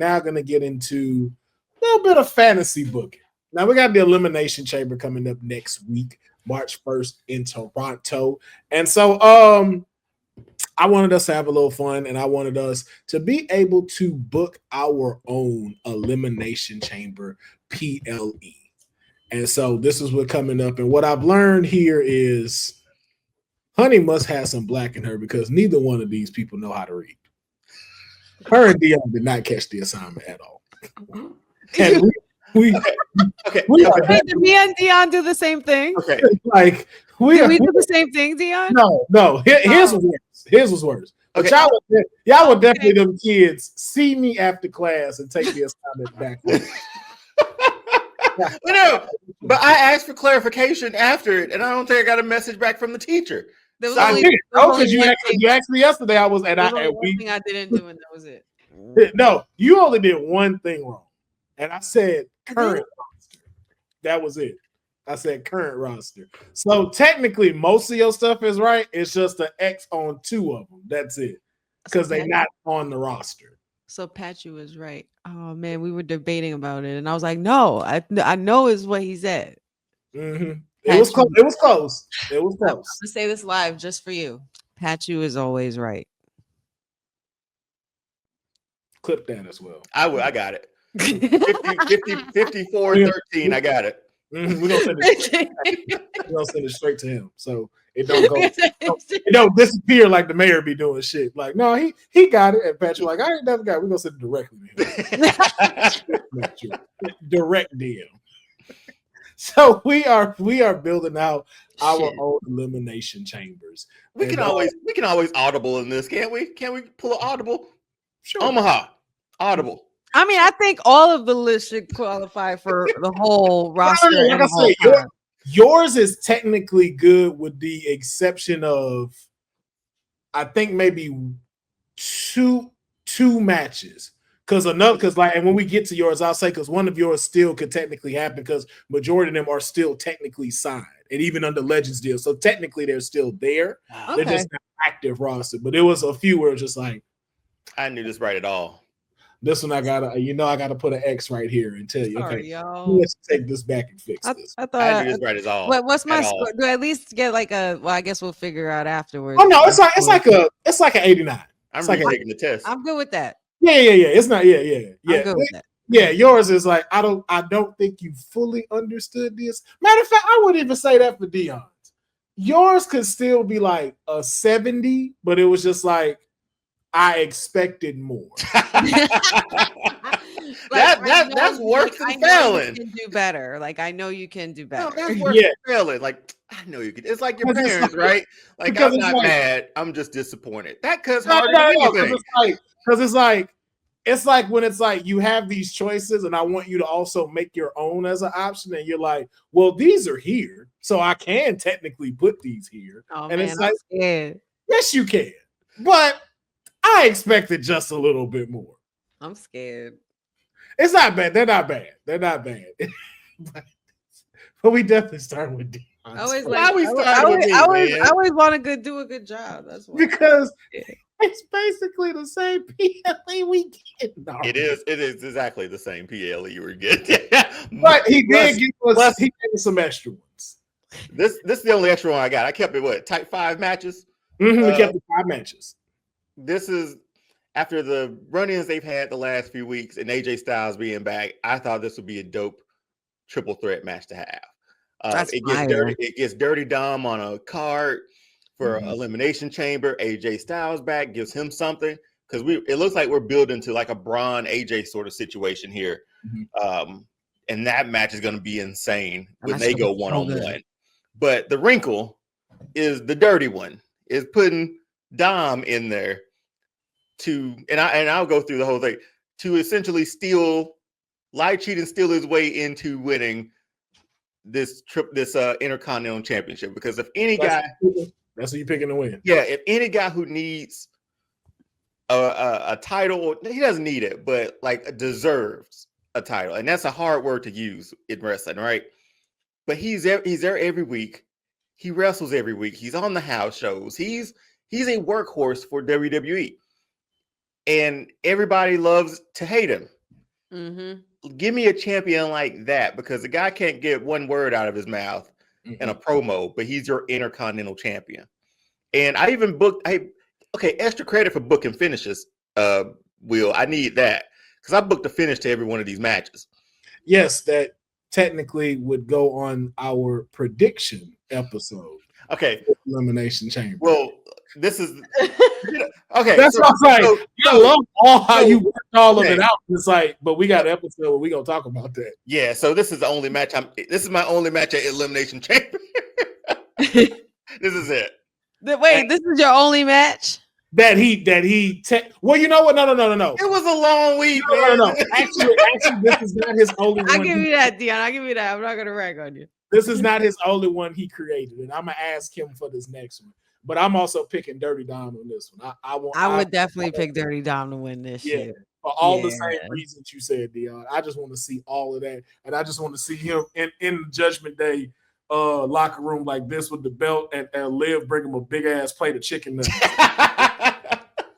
now going to get into a little bit of fantasy booking. Now, we got the Elimination Chamber coming up next week, March 1st in Toronto. And so I wanted us to have a little fun, and I wanted us to be able to book our own Elimination Chamber PLE. And so this is what's coming up. And what I've learned here is Honey must have some black in her because neither one of these people know how to read. Her and Deonne did not catch the assignment at all. And did me and Deonne do the same thing? Okay. Like did we do the same thing, Deonne? No. His was worse. His was worse. But okay. y'all would definitely them kids see me after class and take the assignment back. No, but I asked for clarification after it, and I don't think I got a message back from the teacher. Because you asked me yesterday. I was at one thing I didn't do, and that was it. No, you only did one thing wrong, and I said current roster. That was it. I said current roster. So technically, most of your stuff is right. It's just an X on 2 of them. That's it, because they're not on the roster. So Pachu was right. Oh man, we were debating about it, and I was like, "No, I know is what he said." Mm-hmm. It was close. It was close. It was close. I'm gonna say this live just for you. Pachu is always right. Clip that as well. I got it. 54-13. I got it. Mm-hmm. We're gonna send it straight to him, so it don't go. It don't disappear like the mayor be doing shit. Like, no, he got it, and Patrick like, I ain't never got it. We're gonna send it directly to him. Direct DM. So we are building out our own elimination chambers. We can always audible in this, can't we? Can we pull an audible? Sure. Omaha audible. I mean, I think all of the lists should qualify for the whole roster. Like I say, yours is technically good with the exception of, I think maybe two matches. And when we get to yours, I'll say because one of yours still could technically happen because majority of them are still technically signed and even under Legends deal. So technically they're still there. Okay. They're just not active roster. But there was a few where it's just like, I knew this right at all. This one I gotta put an X right here and tell you, sorry, okay, y'all. let's take this back and fix this. I thought I knew this right as all. What's my score? Do I at least get like a? Well, I guess we'll figure out afterwards. Oh no, it's like an 89. I'm taking the test. I'm good with that. Yeah. It's not. Yeah. I'm good with that. Yeah, yours is like I don't think you fully understood this. Matter of fact, I wouldn't even say that for Deonne's. Yours could still be like a 70, but it was just like I expected more. That's worse than failing. You can do better. Like I know you can do better. No, that's worse than failing. Like I know you can. It's like your parents, right? Like I'm not mad. I'm just disappointed. That cuts harder than anything. It's like when it's like you have these choices, and I want you to also make your own as an option, and you're like, well, these are here, so I can technically put these here. Oh, and man, it's like, I'm scared. Yes, you can, but I expected just a little bit more. I'm scared. It's not bad. They're not bad. but we definitely start with Deonne. I always want to do a good job. That's why. Because it's basically the same PLE we get. No. It is exactly the same PLE you were getting. But he did give us some extra ones. This is the only extra one I got. I kept it type 5 matches. Mm-hmm, we kept it 5 matches. This is after the run-ins they've had the last few weeks and AJ Styles being back. I thought this would be a dope triple threat match to have. It gets Dirty Dom on a card for Elimination Chamber. AJ Styles back gives him something because it looks like we're building to like a Braun AJ sort of situation here. Mm-hmm. And that match is going to be insane when they go one-on-one. But the wrinkle is the dirty one is putting Dom in there I'll go through the whole thing to essentially lie, cheat, and steal his way into winning this Intercontinental Championship. Because if any guy, that's who you're picking to win. Yeah, if any guy who needs a title, he doesn't need it, but like deserves a title, and that's a hard word to use in wrestling, right? But he's there every week. He wrestles every week. He's on the house shows. He's a workhorse for WWE. And everybody loves to hate him. Mm-hmm. Give me a champion like that, because the guy can't get one word out of his mouth in a promo, but he's your Intercontinental Champion. And I even booked. Extra credit for booking finishes. Will, I need that, because I booked a finish to every one of these matches. Yes, that technically would go on our prediction episode. Okay, Elimination Chamber. well, this is okay. That's what I'm saying. I love how you worked all of it out. It's like, but we got an episode where we gonna talk about that. Yeah, so this is the only match. This is my only match at Elimination Chamber. This is it. Wait, this is your only match? Well, you know what? No. It was a long week, No. Actually, this is not his only one. I'll give you that, Deonne. I'll give you that. I'm not gonna rag on you. This is not his only one he created, and I'm gonna ask him for this next one. But I'm also picking Dirty Dom on this one. I would definitely pick Dirty Dom to win this shit. For all the same reasons you said, Deonne. I just want to see all of that, and I just want to see him in Judgment Day locker room like this with the belt, and Liv bring him a big ass plate of chicken nuggets.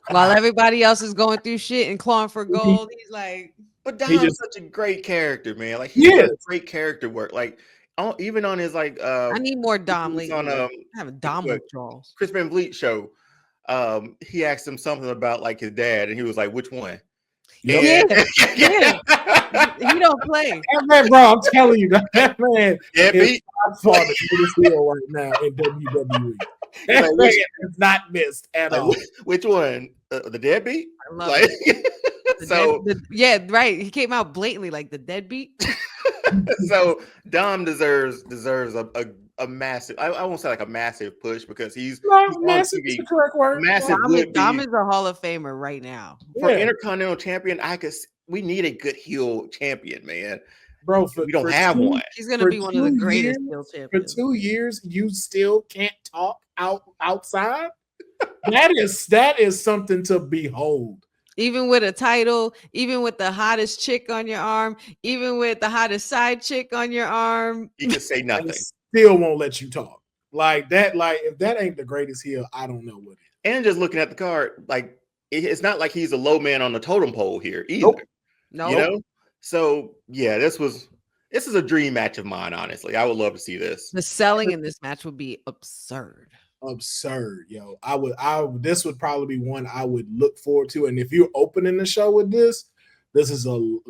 While everybody else is going through shit and clawing for gold, he's like. But Dom's such a great character, man. Like, he does great character work. Like, even on his I need more Dom lately. On I have a Dom withdrawals. Chris Van Vliet show. He asked him something about like his dad, and he was like, "Which one?" Yeah. He don't play. Man, bro, I'm telling you, that man is far the biggest heel right now in WWE. That man is not missed at all. Which one? The deadbeat? I love it. Right. He came out blatantly like the deadbeat. So Dom deserves a massive. I won't say like a massive push, because he's massive. Is the correct word. Massive. Dom is a Hall of Famer right now. For Intercontinental Champion, we need a good heel champion, man. Bro, we don't have one. He's gonna be one of the greatest heel champions. For 2 years, you still can't talk outside. That is something to behold. Even with a title, even with the hottest chick on your arm, even with the hottest side chick on your arm, you can say nothing. Still won't let you talk like that. Like, if that ain't the greatest heel, I don't know what is. And just looking at the card, like, it's not like he's a low man on the totem pole here either. Nope. You know. So yeah, this is a dream match of mine. Honestly, I would love to see this. The selling in this match would be absurd. Yo. This would probably be one I would look forward to. And if you're opening the show with this is you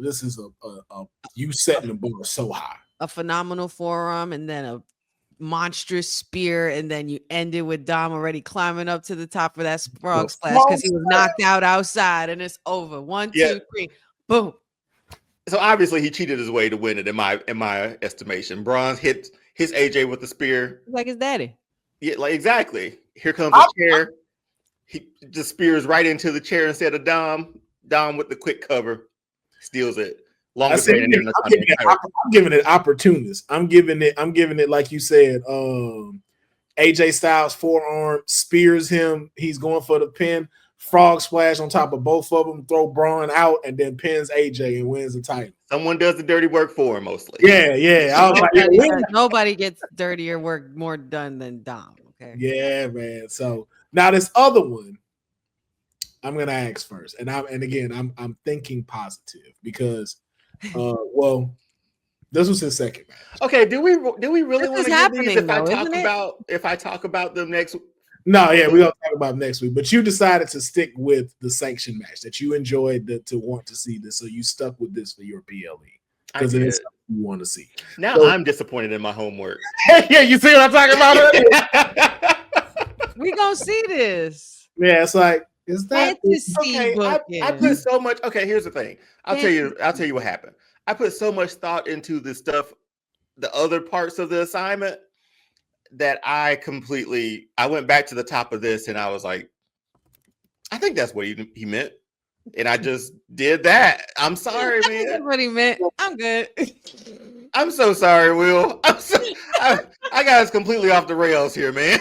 setting the bar so high. A phenomenal forearm, and then a monstrous spear, and then you end it with Dom already climbing up to the top of that frog splash because he was knocked out outside, and it's over. 1, 2, 3, boom. So obviously he cheated his way to win it in my estimation. Braun hit his AJ with the spear, like his daddy. Yeah, like exactly. Here comes the chair. He just spears right into the chair instead of Dom. Dom with the quick cover steals it. I'm giving it opportunists. I'm giving it like you said. AJ Styles forearm spears him. He's going for the pin. Frog splash on top of both of them. Throw Braun out and then pins AJ and wins the title. Someone does the dirty work for him mostly. Yeah. I was like, nobody gets dirtier work more done than Dom. Okay. Yeah, man. So now this other one, I'm gonna ask first, and I'm thinking positive because, this was his second match. Okay, do we really want to get these if I talk about them next week? No, yeah, we're gonna talk about them next week. But you decided to stick with the sanction match that you enjoyed to want to see this, so you stuck with this for your PLE because it is something you want to see. Now I'm disappointed in my homework. Yeah, you see what I'm talking about? We gonna see this. Yeah, it's like okay? I put so much. Okay, here's the thing. I'll tell you what happened. I put so much thought into this stuff, the other parts of the assignment, that I went back to the top of this and I was like, I think that's what he meant. And I just did that. I'm sorry, man. That's what he meant. I'm good. I'm so sorry, Will. I got us completely off the rails here, man.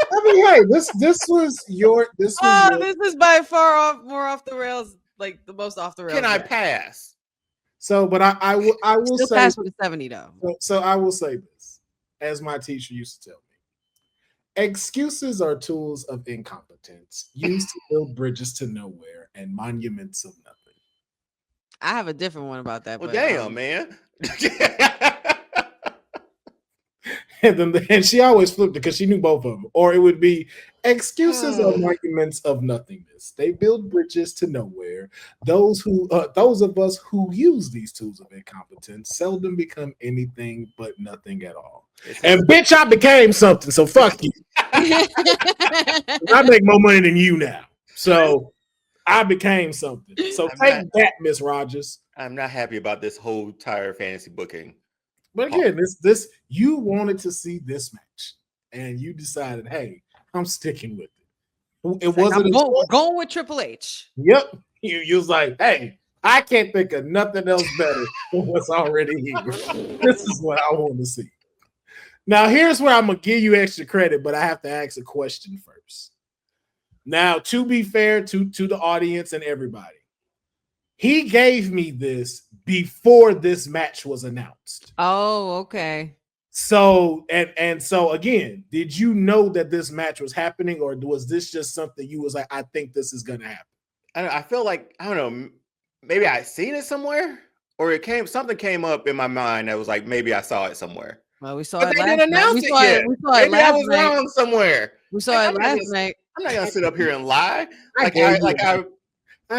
I mean, hey, this was by far more off the rails, like the most off the rails. Can I pass? So, but I will still say pass with a 70 though. So I will say this, as my teacher used to tell me: excuses are tools of incompetence used to build bridges to nowhere and monuments of nothing. have a different one about that. Well, but, damn, man. And she always flipped it because she knew both of them. Or it would be excuses or arguments of nothingness. They build bridges to nowhere. Those of us who use these tools of incompetence seldom become anything but nothing at all. And bitch, I became something. So fuck you. I make more money than you now. So I became something. So take that, Miss Rogers. I'm not happy about this whole entire fantasy booking. But again, this you wanted to see this match, and you decided, hey, I'm sticking with it. It wasn't going with Triple H. Yep. You was like, hey, I can't think of nothing else better than what's already here. This is what I want to see. Now, here's where I'm gonna give you extra credit, but I have to ask a question first. Now, to be fair to the audience and everybody, he gave me this before this match was announced. Oh, okay. So and so again, did you know that this match was happening, or was this just something you was like, I think this is gonna happen? I feel like, I don't know, maybe I seen it somewhere, or something came up in my mind that was like, maybe I saw it somewhere. Well, we saw but it they last didn't night. announce it yet. Maybe I was wrong somewhere. We saw it last night. I'm not gonna sit up here and lie. I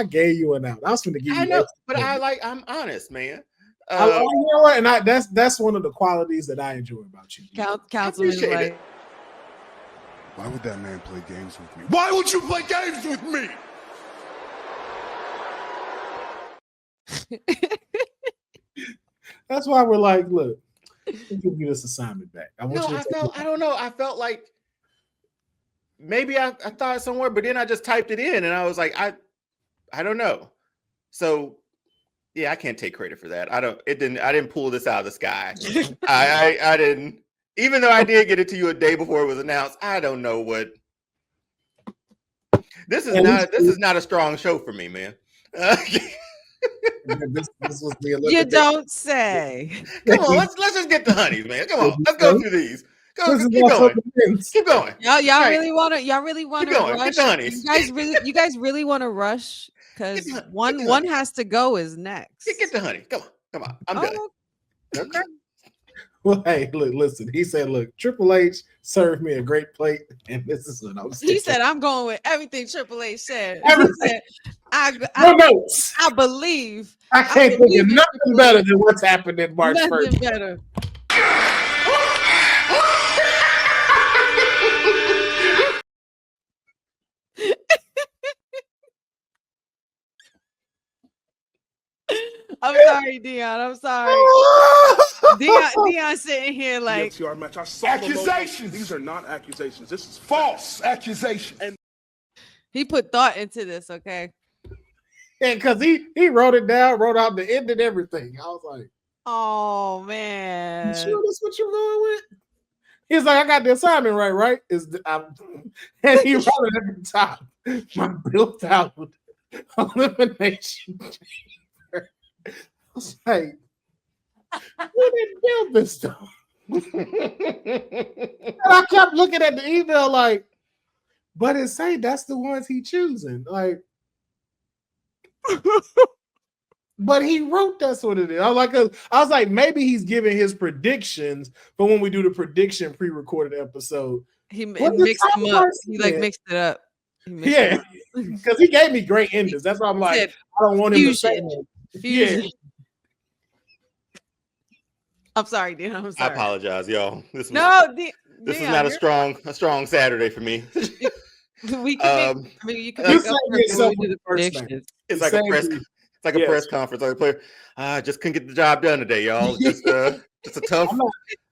gave you an out. I was going to give you. I know, but I'm honest, man. You know what? And that's one of the qualities that I enjoy about you. Councilman, like, why would that man play games with me? Why would you play games with me? That's why we're like, look, we'll give you this assignment back. I don't know. I felt like maybe I thought somewhere, but then I just typed it in and I was like, I don't know. So yeah, I can't take credit for that. I didn't pull this out of the sky. I didn't, even though I did get it to you a day before it was announced. I don't know what this is not a strong show for me, man. This was the you don't say. Come on, let's just get the honeys, man. Come on, let's go through these. Keep going. Keep going. Y'all really want to rush? You guys really want to rush? Because one has to go is next. Get the honey. Come on. I'm done. Okay. Well, hey, listen. He said, "Look, Triple H served me a great plate, and this is what I'm saying." He said, "I'm going with everything Triple H said." Everything. I believe. I can't think of nothing better than what's happened in March 1st. Nothing better. I'm sorry, Deonne. I'm sorry. Deonne sitting here like accusations. These are not accusations. This is false accusation. And he put thought into this, okay? And because he wrote it down, wrote out the end and everything. I was like, oh man. You sure that's what you're going with? He's like, I got the assignment right? And he wrote it at the top. My built out elimination. I was like, we didn't build this stuff. And I kept looking at the email like, but it say that's the ones he choosing. Like, but he wrote that's what it is. I was like, maybe he's giving his predictions, but when we do the prediction pre-recorded episode, he mixed them up. He mixed it up. Because he gave me great endings. That's why I'm like, I don't want him to say it. Fusion. Yeah. I'm sorry, Deon. I'm sorry. I apologize, y'all. This is not a strong Saturday for me. We can you can make up for when we do the predictions. It's like a press conference. Like a player, just couldn't get the job done today, y'all. Just a tough.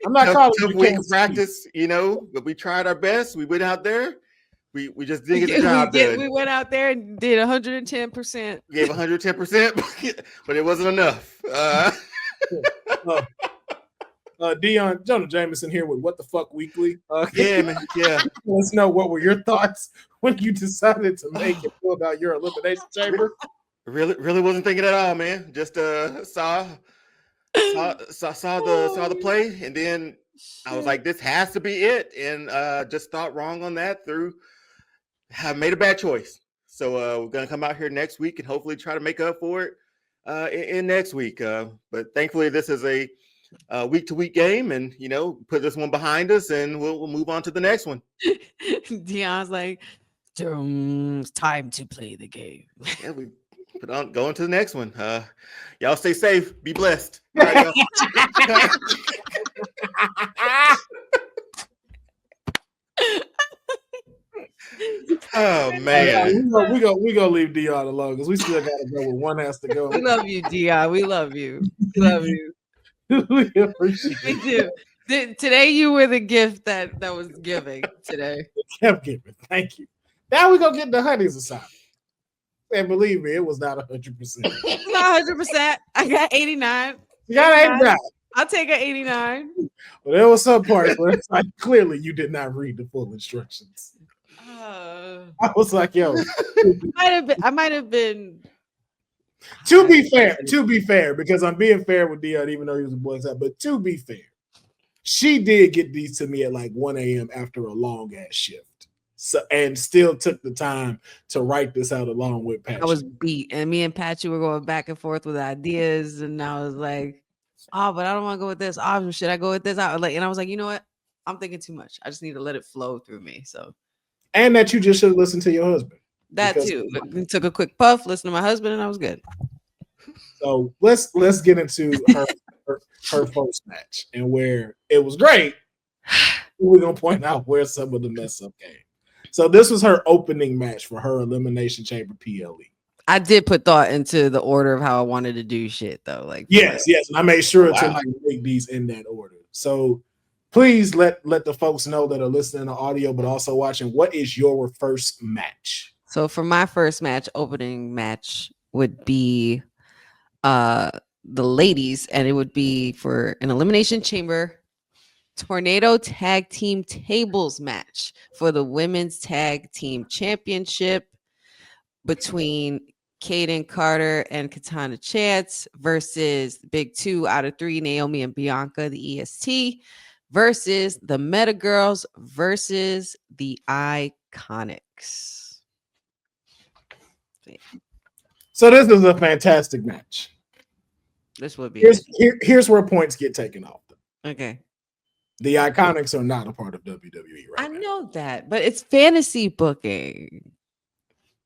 I'm not tough week of practice, but we tried our best. We went out there. We just didn't get the job done. We went out there and did 110%. We gave 110%, but it wasn't enough. Deonne, Jonah Jameson here with What the Fuck Weekly. Yeah, man. Yeah. Let's know, what were your thoughts when you decided to make it about your elimination chamber? Really wasn't thinking at all, man. Just saw the play, and then I was like, this has to be it, and just thought wrong on that. I made a bad choice. So we're gonna come out here next week and hopefully try to make up for it. in next week. But thankfully, this is a week-to-week game, and put this one behind us, and we'll move on to the next one. Deonne's like, it's time to play the game. Yeah, we go on to the next one. Y'all stay safe. Be blessed. All right, oh man, we gonna leave Deonne alone because we still gotta go where one has to go. We love you, Deonne. We love you. We love you. We appreciate it. We do. Today you were the gift that was giving today. Kept giving. Thank you. Now we gonna get the honeys assignment. And believe me, it was not 100%. Not 100%. I got 89. You got 89. I'll take an 89. But there was some parts where it's like clearly you did not read the full instructions. I was like, yo. I might have been. To be fair, because I'm being fair with Deonne, even though he was a boy side, but to be fair, she did get these to me at like 1 a.m. after a long ass shift. So, and still took the time to write this out along with Patchy. I was beat, and me and Patchy were going back and forth with ideas, and I was like, "Oh, but I don't want to go with this. Oh, should I go with this?" And I was like, "You know what? I'm thinking too much. I just need to let it flow through me." So, and that you just should listen to your husband. That too. I took a quick puff, listened to my husband, and I was good. So let's get into her first match and where it was great. We're gonna point out where some of the mess up came. So this was her opening match for her Elimination Chamber PLE. I did put thought into the order of how I wanted to do shit, though. Like yes, and I made sure to like make these in that order. So please let the folks know that are listening to audio, but also watching. What is your first match? So for my first match, opening match would be the ladies, and it would be for an Elimination Chamber Tornado Tag Team Tables match for the Women's Tag Team Championship between Kaden Carter and Katana Chance versus Big 2 out of 3, Naomi and Bianca, the EST, versus the Meta Girls versus the Iconics. So this is a fantastic match. This would be here's where points get taken off. Okay. The Iconics are not a part of WWE right now. I know that, but it's fantasy booking.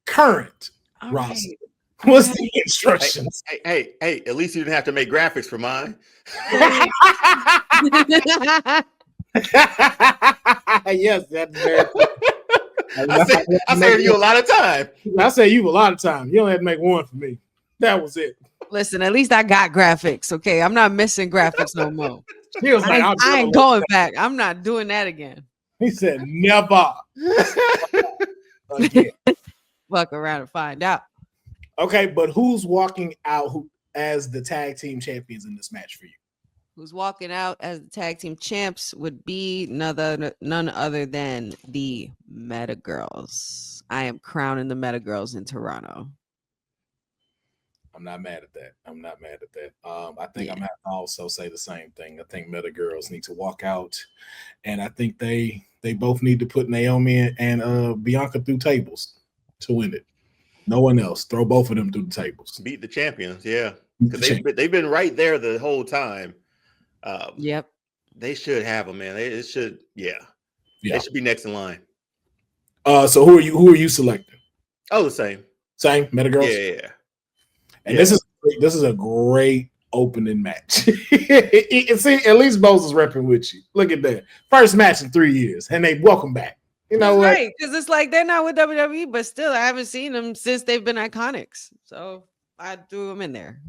Current roster. What's the instructions? Hey, at least you didn't have to make graphics for mine. Yes, that's very I saved you a lot of time. I saved you a lot of time. You only had to make one for me. That was it. Listen, at least I got graphics. Okay, I'm not missing graphics no more. He was like, I ain't going back. I'm not doing that again. He said, never again. Fuck around and find out. Okay, but who's walking out as the tag team champions in this match for you? Who's walking out as the tag team champs would be none other than the Meta Girls. I am crowning the Meta Girls in Toronto. I'm not mad at that. I think I'm going to also say the same thing. I think Meta Girls need to walk out, and I think they both need to put Naomi and Bianca through tables to win it. No one else. Throw both of them through the tables. Beat the champions, yeah. Because they've been right there the whole time. Yep. They should have them, man. They should be next in line. So who are you selecting? Oh, the same. Same Meta Girls? Yeah. And this is a great opening match. See, at least Moses repping with you. Look at that. First match in 3 years, and they welcome back. You know what? Right, because it's like they're not with WWE, but still, I haven't seen them since they've been Iconics. So I threw them in there.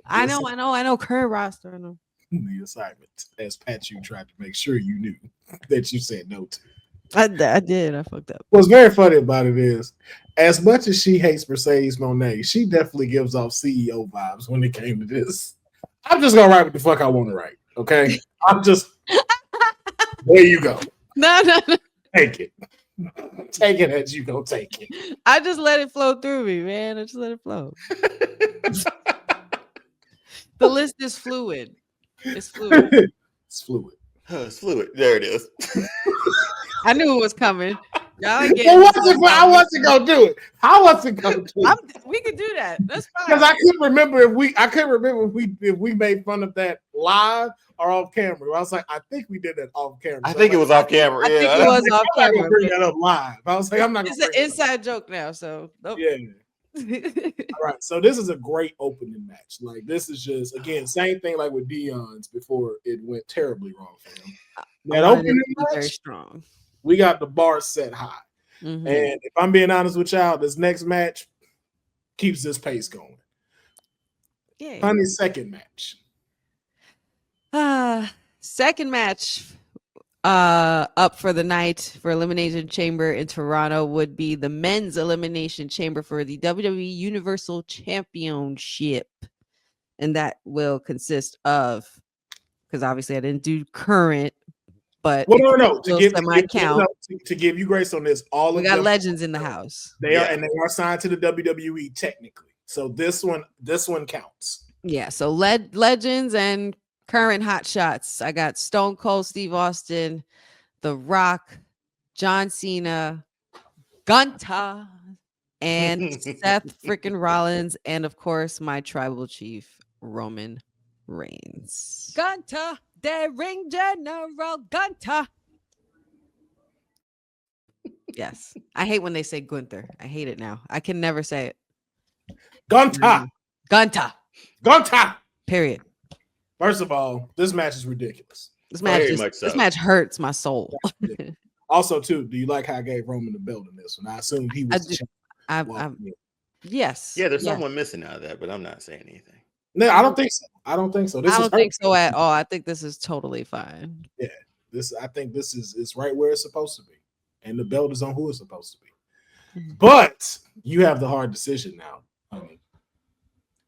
I know. Current roster. I know. The assignment, as Pat, you tried to make sure you knew that you said no to. I did. I fucked up. What's very funny about it is, as much as she hates Mercedes Moné, she definitely gives off CEO vibes when it came to this. I'm just gonna write what the fuck I want to write. Okay, I'm just there. You go. No. Take it. Take it as you go. Take it. I just let it flow through me, man. I just let it flow. The list is fluid. It's fluid. It's fluid. It's fluid. There it is. I knew it was coming. I wasn't gonna do it. I wasn't gonna do it. We could do that. That's fine. Because I couldn't remember if we made fun of that live or off camera. I was like, I think we did that off camera. I think it was off camera. I think it was off camera. I'm not gonna bring that up live. I was like, I'm not. It's an inside joke now. So nope. Yeah. All right. So this is a great opening match. Like this is just again same thing like with Deonne's before it went terribly wrong for him. That opening match, very strong. We got the bar set high. Mm-hmm. And if I'm being honest with y'all, this next match keeps this pace going. Yeah. Honey's second match. Second match up for the night for Elimination Chamber in Toronto would be the men's Elimination Chamber for the WWE Universal Championship. And that will consist of, because obviously I didn't do current, but no. To give you grace on this, we got legends in the house. They are signed to the WWE technically. So this one counts. Yeah. So legends and current hot shots. I got Stone Cold Steve Austin, The Rock, John Cena, Gunther, and Seth freaking Rollins, and of course my tribal chief Roman Reigns. Gunther, the ring general Gunther. Yes. I hate when they say Gunther. I hate it now. I can never say it. Gunther. Gunther. Period. First of all, this match is ridiculous. This match hurts my soul. Also, too, do you like how I gave Roman the belt in this one? I assumed he was. Yes. Yeah, there's someone missing out of that, but I'm not saying anything. No, I don't think so. I don't think so at all. I think this is totally fine. Yeah, I think this is right where it's supposed to be, and the belt is on who it's supposed to be. Mm-hmm. But you have the hard decision now, honey.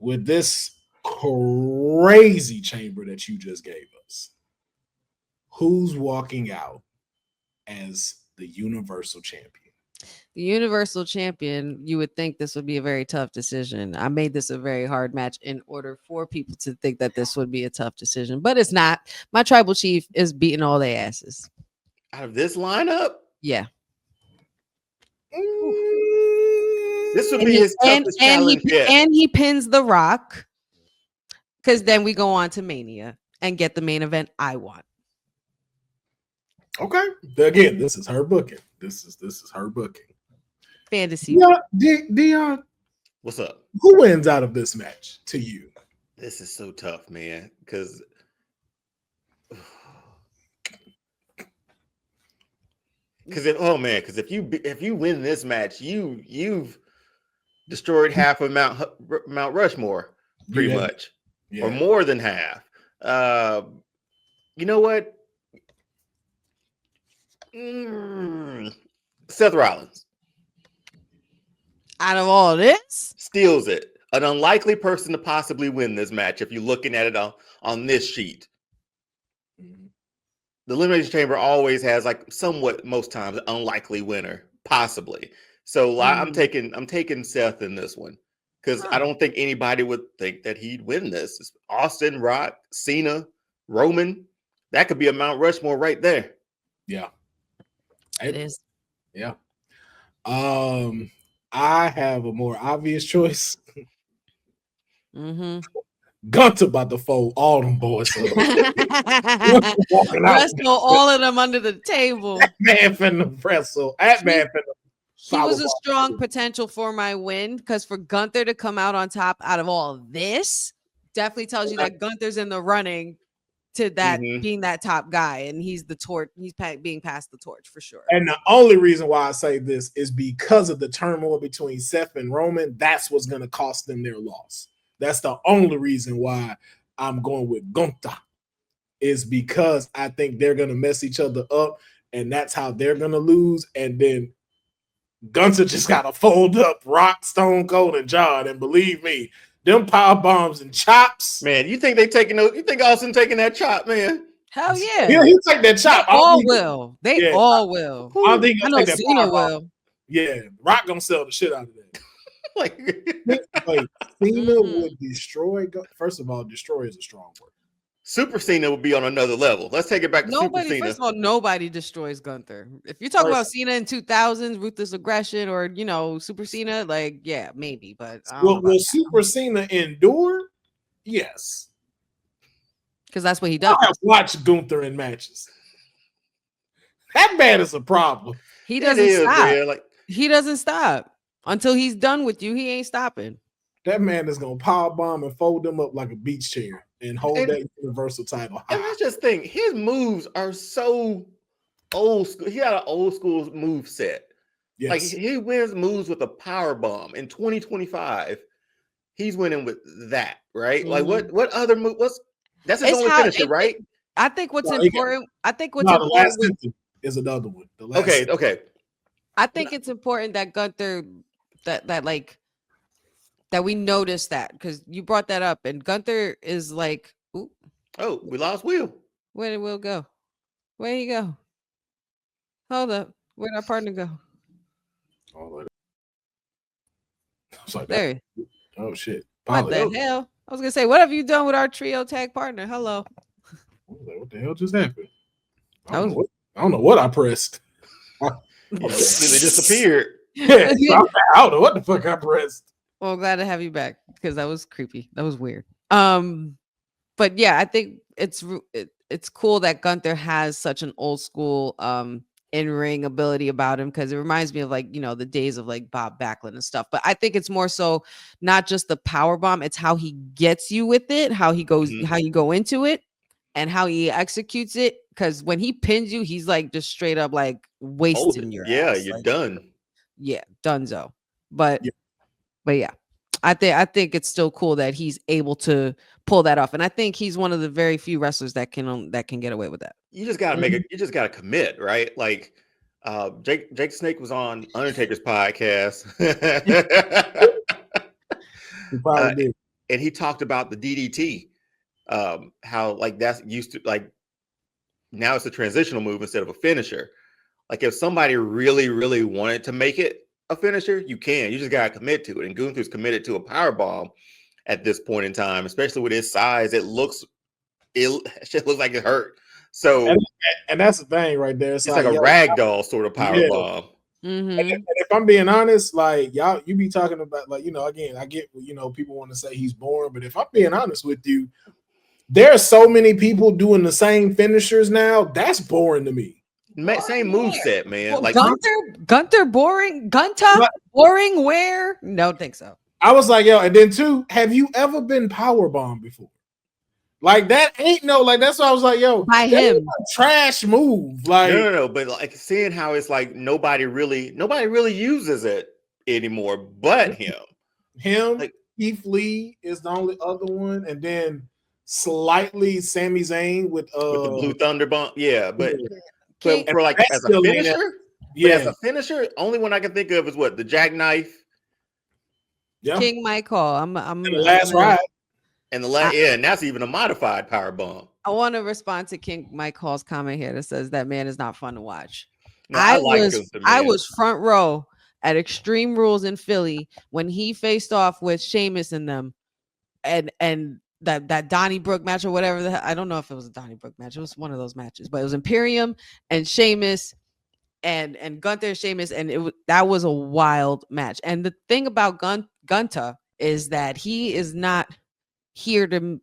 With this crazy chamber that you just gave us, who's walking out as the Universal Champion? The Universal Champion, you would think this would be a very tough decision. I made this a very hard match in order for people to think that this would be a tough decision, but it's not. My tribal chief is beating all their asses. Out of this lineup? Yeah. This would be his toughest challenge yet. And he pins The Rock, because then we go on to Mania and get the main event I want. Okay. Again, this is her booking. This is her booking. Fantasy. Yeah, Deonne. What's up? Who wins out of this match to you? This is so tough, man. Because if you win this match, you've destroyed half of Mount Rushmore, pretty much, or more than half. You know what? Seth Rollins, out of all this, steals it. An unlikely person to possibly win this match if you're looking at it on this sheet. Mm-hmm. The Elimination Chamber always has, like, somewhat, most times, an unlikely winner, possibly. So I'm taking Seth in this one, because I don't think anybody would think that he'd win this. It's Austin, Rock, Cena, Roman. That could be a Mount Rushmore right there. Yeah. It is. Yeah. I have a more obvious choice. Mm-hmm. Gunther about to fold all them boys. Wrestle all of them under the table. That man finna wrestle. That man finna. He was a strong potential for my win, because for Gunther to come out on top out of all this definitely tells you that Gunther's in the running to that being that top guy, and he's the torch. He's being passed the torch for sure. And the only reason why I say this is because of the turmoil between Seth and Roman. That's what's going to cost them their loss. That's the only reason why I'm going with Gunther, is because I think they're going to mess each other up, and that's how they're going to lose. And then Gunther just got to fold up Rock, Stone Cold, and John. And believe me, them power bombs and chops. Man, you think they taking those? You think Austin taking that chop, man? Hell yeah. Yeah, he'll take that chop. They all will. All will. I think I know Cena will. Yeah, Rock gonna sell the shit out of that. Cena would destroy. First of all, destroy is a strong word. Super Cena would be on another level. Let's take it back to Super Cena. First of all, nobody destroys Gunther. If you talk about Cena in 2000s, Ruthless Aggression, or Super Cena, like maybe, but will Super Cena endure? Yes, because that's what he does. I have watched Gunther in matches. That man is a problem. He doesn't stop. He doesn't stop until he's done with you. He ain't stopping. That man is gonna power bomb and fold them up like a beach chair and hold that universal title high. And let's just think, his moves are so old school. He had an old school move set. Yes. Like he wins moves with a power bomb. In 2025, he's winning with that, right? Mm-hmm. Like what other move? That's his only finisher, right? I think what's important. The last is another one. Okay. I think it's important that Gunther that we notice that, because you brought that up, and Gunther is like, ooh. Oh, we lost Will. Where did Will go? Where'd he go? Hold up. Where'd our partner go? There. Oh shit. What the hell? I was gonna say, what have you done with our trio tag partner? Hello. What the hell just happened? I don't know what I pressed. They disappeared. Yeah, I don't know what the fuck I pressed. Well, glad to have you back, because that was creepy. That was weird. But yeah, I think it's cool that Gunther has such an old school in-ring ability about him, because it reminds me of the days of Bob Backlund and stuff. But I think it's more so not just the power bomb, it's how he gets you with it, how he goes, how you go into it, and how he executes it. Because when he pins you, he's just straight up wasting your ass. You're done. Yeah, donezo. But yeah, I think it's still cool that he's able to pull that off, and I think he's one of the very few wrestlers that can get away with that. You just gotta you just gotta commit, right? Like Jake Snake was on Undertaker's podcast, and he talked about the DDT, how that's used to now it's a transitional move instead of a finisher. Like if somebody really, really wanted to make it a finisher, you can. You just gotta commit to it. And Gunther's committed to a power bomb at this point in time, especially with his size. It looks like it hurt. So and that's the thing right there. It's like a ragdoll sort of power bomb. Mm-hmm. And if I'm being honest, y'all, you be talking about again, I get people want to say he's boring, but if I'm being honest with you, there are so many people doing the same finishers now. That's boring to me. Same move set, man. Well, Gunther boring. Gunther boring. Where? No, think so. I was like, and then two, have you ever been powerbombed before? That ain't that's why I was like, by him, trash move. No, but seeing how it's nobody really uses it anymore, but him. Keith Lee is the only other one, and then slightly Sami Zayn with the Blue Thunder bump. Yeah, but. But for as a finisher, as a finisher, only one I can think of is the jackknife. Yeah. King Mike Hall. I'm the last ride. And and that's even a modified power bomb. I want to respond to King Mike Hall's comment here that says that man is not fun to watch. No, I was front row at Extreme Rules in Philly when he faced off with Sheamus and them, and that Donnybrook match or whatever. I don't know if it was a Donnybrook match. It was one of those matches, but it was Imperium and Sheamus and Gunther and Sheamus, and that was a wild match. And the thing about Gunther is that he is not here to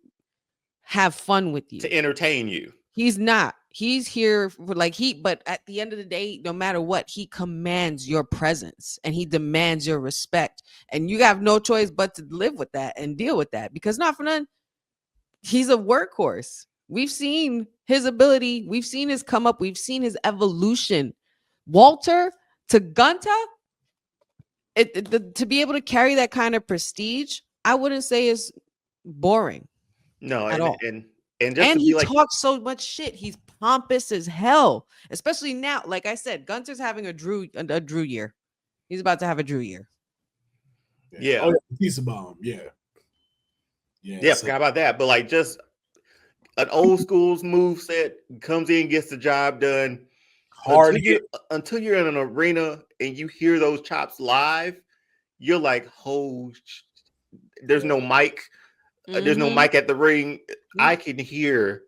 have fun with you, to entertain you. He's not. He's here for but at the end of the day, no matter what, he commands your presence and he demands your respect, and you have no choice but to live with that and deal with that, because not for none, he's a workhorse. We've seen his ability. We've seen his come up. We've seen his evolution. Walter to Gunther, to be able to carry that kind of prestige, I wouldn't say is boring. No, at all. And he talks so much shit. He's pompous as hell, especially now. Like I said, Gunther's having a Drew year. He's about to have a Drew year. Yeah. Oh, piece of bomb. Yeah. Yeah, forgot about that. But just an old school's move set, comes in, gets the job done. Until you're in an arena and you hear those chops live, you're like, there's no mic. There's no mic at the ring. I can hear.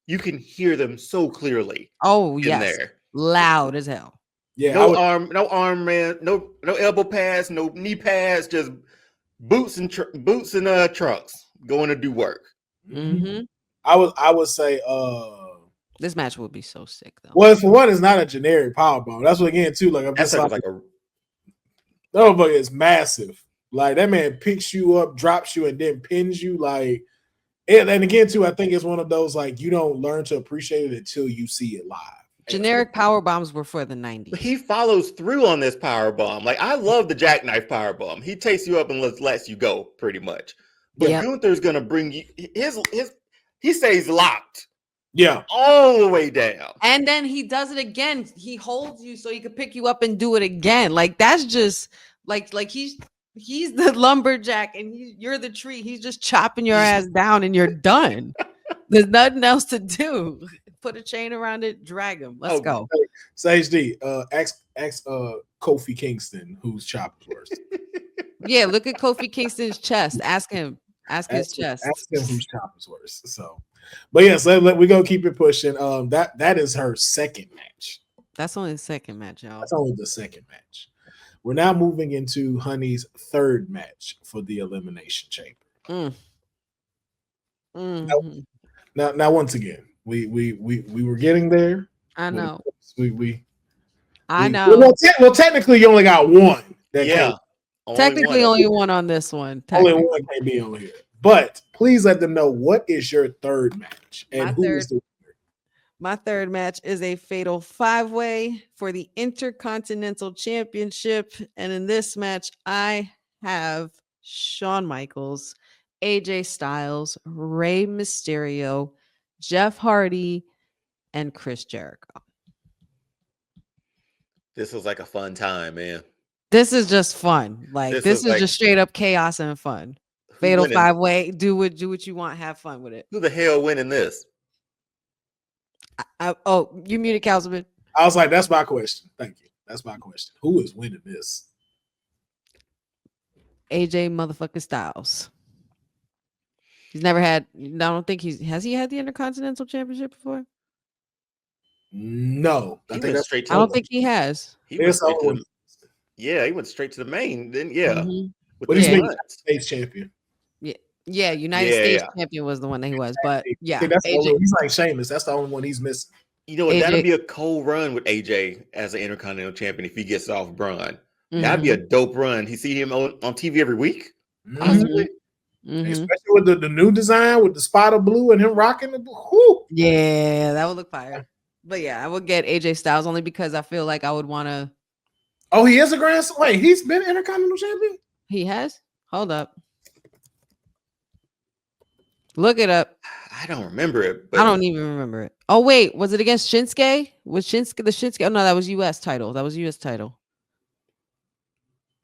You can hear them so clearly. Oh, in yes. there. Loud as hell. Yeah, no arm, man. No elbow pads, no knee pads. Just boots and trunks going to do work. Mm-hmm. I would say this match would be so sick though. Well, for one, it's not a generic powerbomb. That's what again too. Like I'm just like that motherfucker is massive. Like that man picks you up, drops you, and then pins you. Like, and again too, I think it's one of those like you don't learn to appreciate it until you see it live. Generic power bombs were for the 90s. But he follows through on this power bomb. Like I love the jackknife power bomb. He takes you up and lets you go pretty much. But Gunther's gonna bring you he stays locked. Yeah, all the way down. And then he does it again. He holds you so he can pick you up and do it again. Like that's just like he's the lumberjack and you're the tree. He's just chopping your ass down and you're done. There's nothing else to do. Put a chain around it, drag him. Let's go. Sage D, ask Kofi Kingston who's chopped worse. Yeah, look at Kofi Kingston's chest. Ask him. Ask his chest. Ask him who's chopped worse. So, but yes, we gonna keep it pushing. That is her second match. That's only the second match, y'all. That's only the second match. We're now moving into Honey's third match for the Elimination Chamber. Now, once again, we were getting there. I know. I know. Well, technically, you only got one. Technically, only one on this one. Only one can be on here. But please let them know what is your third match and who is the winner. My third match is a fatal 5-way for the Intercontinental Championship. And in this match, I have Shawn Michaels, AJ Styles, Rey Mysterio, Jeff Hardy, and Chris Jericho. This was like a fun time, man. This is just fun. Like this is just straight up chaos and fun. Fatal 5-way. Do what you want. Have fun with it. Who the hell winning this? You muted Councilman. I was like, that's my question. Thank you. That's my question. Who is winning this? AJ motherfucking Styles. He's never had. I don't think has he had the Intercontinental Championship before? No, I don't think he has. He went straight to the main. Then but he's United States champion. Yeah, United States champion was the one that he was. But yeah, he's like Sheamus. That's the only one he's missing. You know what? That'd be a cold run with AJ as an Intercontinental champion if he gets off Braun. That'd be a dope run. You see him on TV every week, possibly. Especially with the new design with the spot of blue and him rocking the blue. Yeah, that would look fire. But yeah, I would get AJ Styles only because I feel like I would want to. Oh, he is a Grand Slam. Wait, he's been Intercontinental champion? He has? Hold up. Look it up. I don't remember it. I don't even remember it. Oh, wait. Was it against Shinsuke? Was Shinsuke the Shinsuke? Oh, no, that was U.S. title.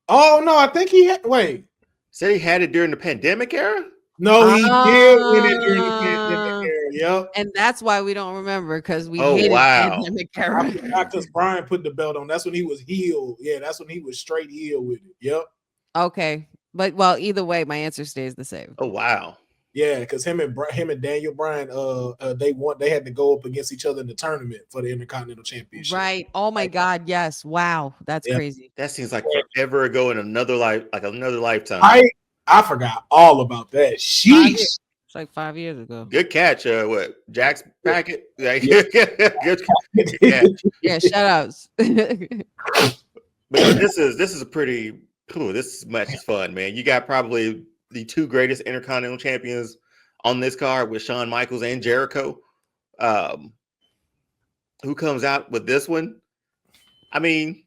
Oh, no, I think he had. Wait. Said he had it during the pandemic era? No, he did win it during the pandemic era. Yep. And that's why we don't remember because we hated pandemic era. Because Brian put the belt on. That's when he was heel. Yeah, that's when he was straight heel with it. Yep. Okay. But well, either way, my answer stays the same. Oh, wow. Yeah, because him and Daniel Bryan, they had to go up against each other in the tournament for the Intercontinental Championship. Right. Oh my God. Yes. Wow. That's crazy. That seems like forever ago in another lifetime. I forgot all about that. Sheesh. It's like 5 years ago. Good catch. Jack's bracket? Good catch. Yeah, shout outs. But this is a pretty cool. This match is fun, man. You got probably the two greatest Intercontinental champions on this card with Shawn Michaels and Jericho. Who comes out with this one? I mean,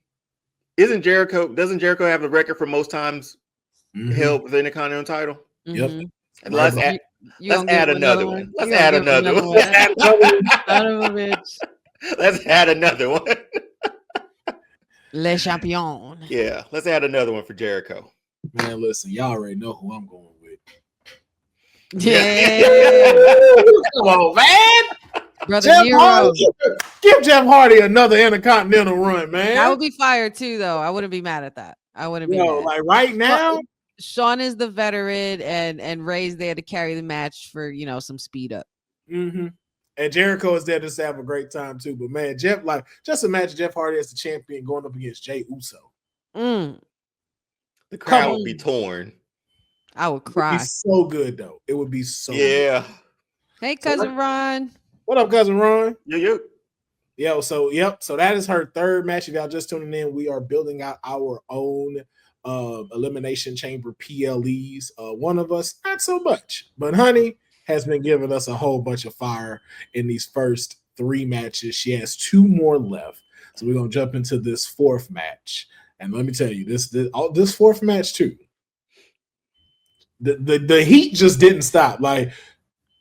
doesn't Jericho have the record for most times held with the Intercontinental title? Yep. And let's add another one. Let's add another one. Let's add another one. Le Champion. Yeah, let's add another one for Jericho. Man, listen, y'all already know who I'm going with. Yeah. Come on, man. Brother Nero. Give Jeff Hardy another Intercontinental run, man. That would be fire too, though. I wouldn't be mad at that. I wouldn't be mad. Like right now. Sean is the veteran, and Ray's there to carry the match for some speed up. Mm-hmm. And Jericho is there just to have a great time too. But man, Jeff, like, just imagine Jeff Hardy as the champion going up against Jey Uso. The crowd would be torn. I would It cry. would be so good though. It would be so good. Hey, cousin Ron. What up, cousin Ron? Yo. So that is her third match. If y'all just tuning in, we are building out our own Elimination Chamber PLEs. One of us, not so much, but Honey has been giving us a whole bunch of fire in these first 3 matches. She has 2 more left. So we're gonna jump into this 4th match. And let me tell you, this 4th match too. The heat just didn't stop. Like,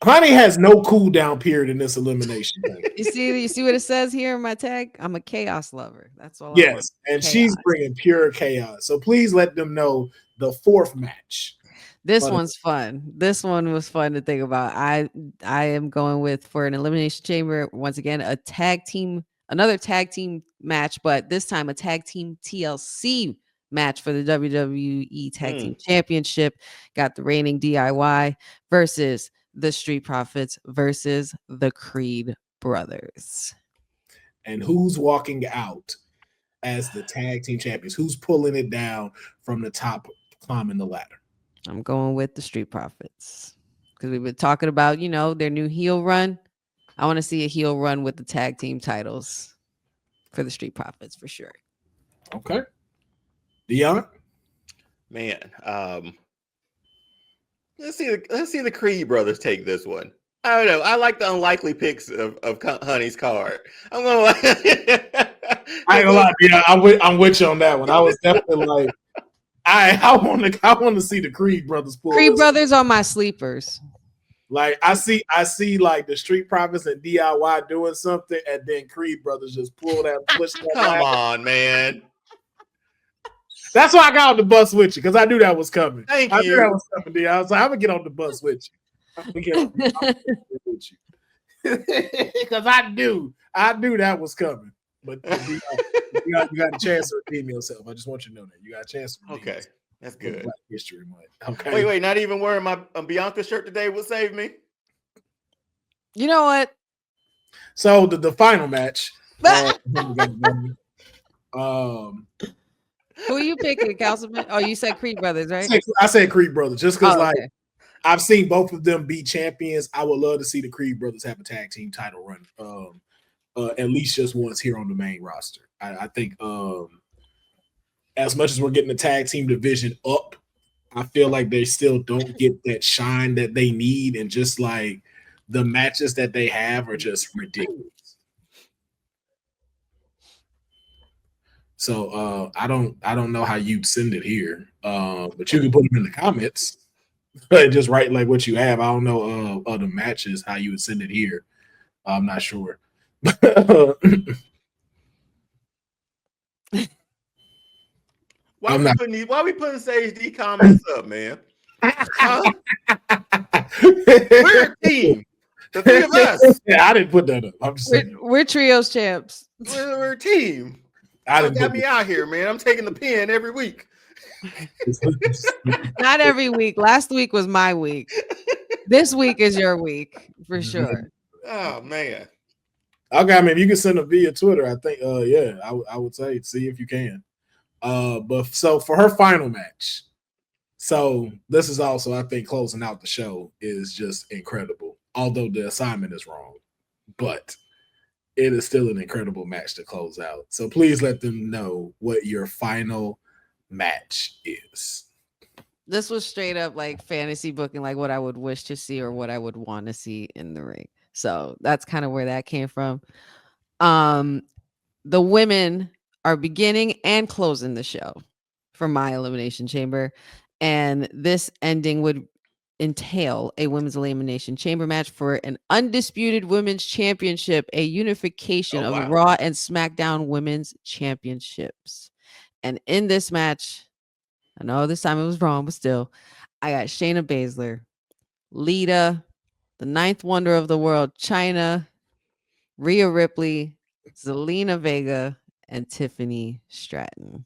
Honey has no cool down period in this elimination thing. You see what it says here in my tag? I'm a chaos lover. That's all. Yes, and chaos. She's bringing pure chaos. So please let them know the 4th match. This one's fun. This one was fun to think about. I am going with, for an Elimination Chamber, once again, another tag team match, but this time a tag team TLC match for the WWE Tag Team Championship. Got the reigning DIY versus the Street Profits versus the Creed Brothers. And who's walking out as the tag team champions? Who's pulling it down from the top, climbing the ladder? I'm going with the Street Profits because we've been talking about, their new heel run. I want to see a heel run with the tag team titles for the Street Profits for sure. Okay. Deonne? Man, let's see the Creed Brothers take this one. I don't know. I like the unlikely picks of Honey's card. I'm going to I ain't gonna lie, yeah, I'm with you on that one. I was definitely like, I want to see the Creed Brothers pull. Creed Brothers are my sleepers. Like, I see like the Street Profits and DIY doing something, and then Creed Brothers just pull that, push that. Come on, man. That's why I got on the bus with you, because I knew that was coming. I knew that was coming, dude. I was like, I'm gonna get on the bus with you. I'm gonna get on the bus with you. Because I knew that was coming. But you got a chance to redeem yourself. I just want you to know that. You got a chance to redeem yourself. That's good. Black History Month. Okay. Wait, not even wearing my Bianca shirt today will save me. You know what? So the final match. Who are you picking, Councilman? Oh, you said Creed Brothers, right? I said Creed Brothers just because, I've seen both of them be champions. I would love to see the Creed Brothers have a tag team title run, at least just once here on the main roster. I think, as much as we're getting the tag team division up, I feel like they still don't get that shine that they need, and just like the matches that they have are just ridiculous. So I don't know how you'd send it here, but you can put them in the comments. Just write like what you have. I don't know other matches how you would send it here. I'm not sure. Why are we putting Sage D comments up, man? We're a team. The three of us. Yeah, I didn't put that up. I'm just saying. We're trios champs. We're a team. You got me out here, man. I'm taking the pen every week. Not every week. Last week was my week. This week is your week for sure. Oh man. Okay, I mean, if you can send them via Twitter, I think, I would say see if you can. But so for her final match, so this is also, I think, closing out the show is just incredible. Although the assignment is wrong, but it is still an incredible match to close out. So please let them know what your final match is. This was straight up like fantasy booking, like what I would wish to see or what I would want to see in the ring. So that's kind of where that came from. The women are beginning and closing the show for my Elimination Chamber. And this ending would entail a women's Elimination Chamber match for an undisputed women's championship, a unification of the Raw and SmackDown women's championships. And in this match, I know this time it was wrong, but still, I got Shayna Baszler, Lita, the ninth wonder of the world, Chyna, Rhea Ripley, Zelina Vega, and Tiffany Stratton.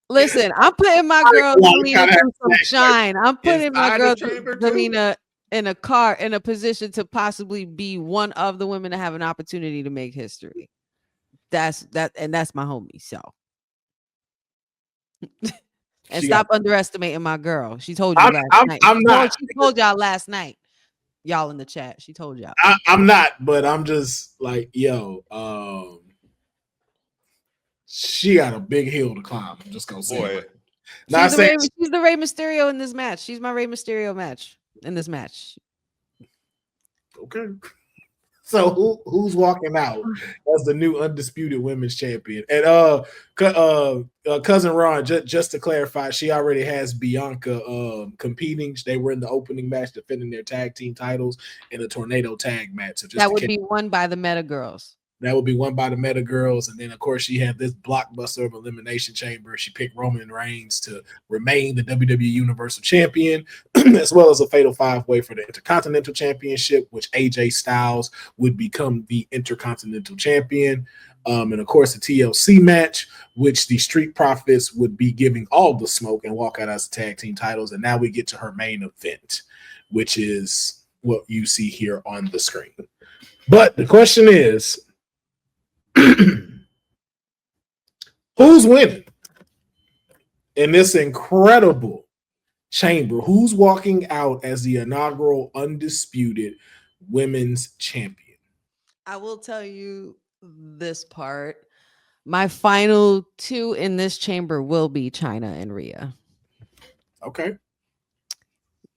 Listen, I'm putting my girl Zelina through some shine. I'm putting my girl Zelina in a position to possibly be one of the women to have an opportunity to make history. That's my homie. So, and stop underestimating my girl. She told you last night. I'm not. She told y'all last night. Y'all in the chat. She told y'all. I'm not, but I'm just like, yo, she got a big hill to climb. I'm just gonna say. She's the Rey Mysterio in this match. She's my Rey Mysterio match in this match. Okay. So who's walking out as the new undisputed women's champion? And cousin Ron, just to clarify, she already has Bianca competing. They were in the opening match defending their tag team titles in a tornado tag match. So that would be won by the Meta Girls. That would be won by the Meta Girls. And then, of course, she had this blockbuster of Elimination Chamber. She picked Roman Reigns to remain the WWE Universal Champion, as well as a Fatal 5-Way for the Intercontinental Championship, which AJ Styles would become the Intercontinental Champion. And, of course, the TLC match, which the Street Profits would be giving all the smoke and walk out as tag team titles. And now we get to her main event, which is what you see here on the screen. But the question is, who's winning in this incredible chamber? Who's walking out as the inaugural undisputed women's champion? I will tell you this part. My final two in this chamber will be China and Rhea. Okay.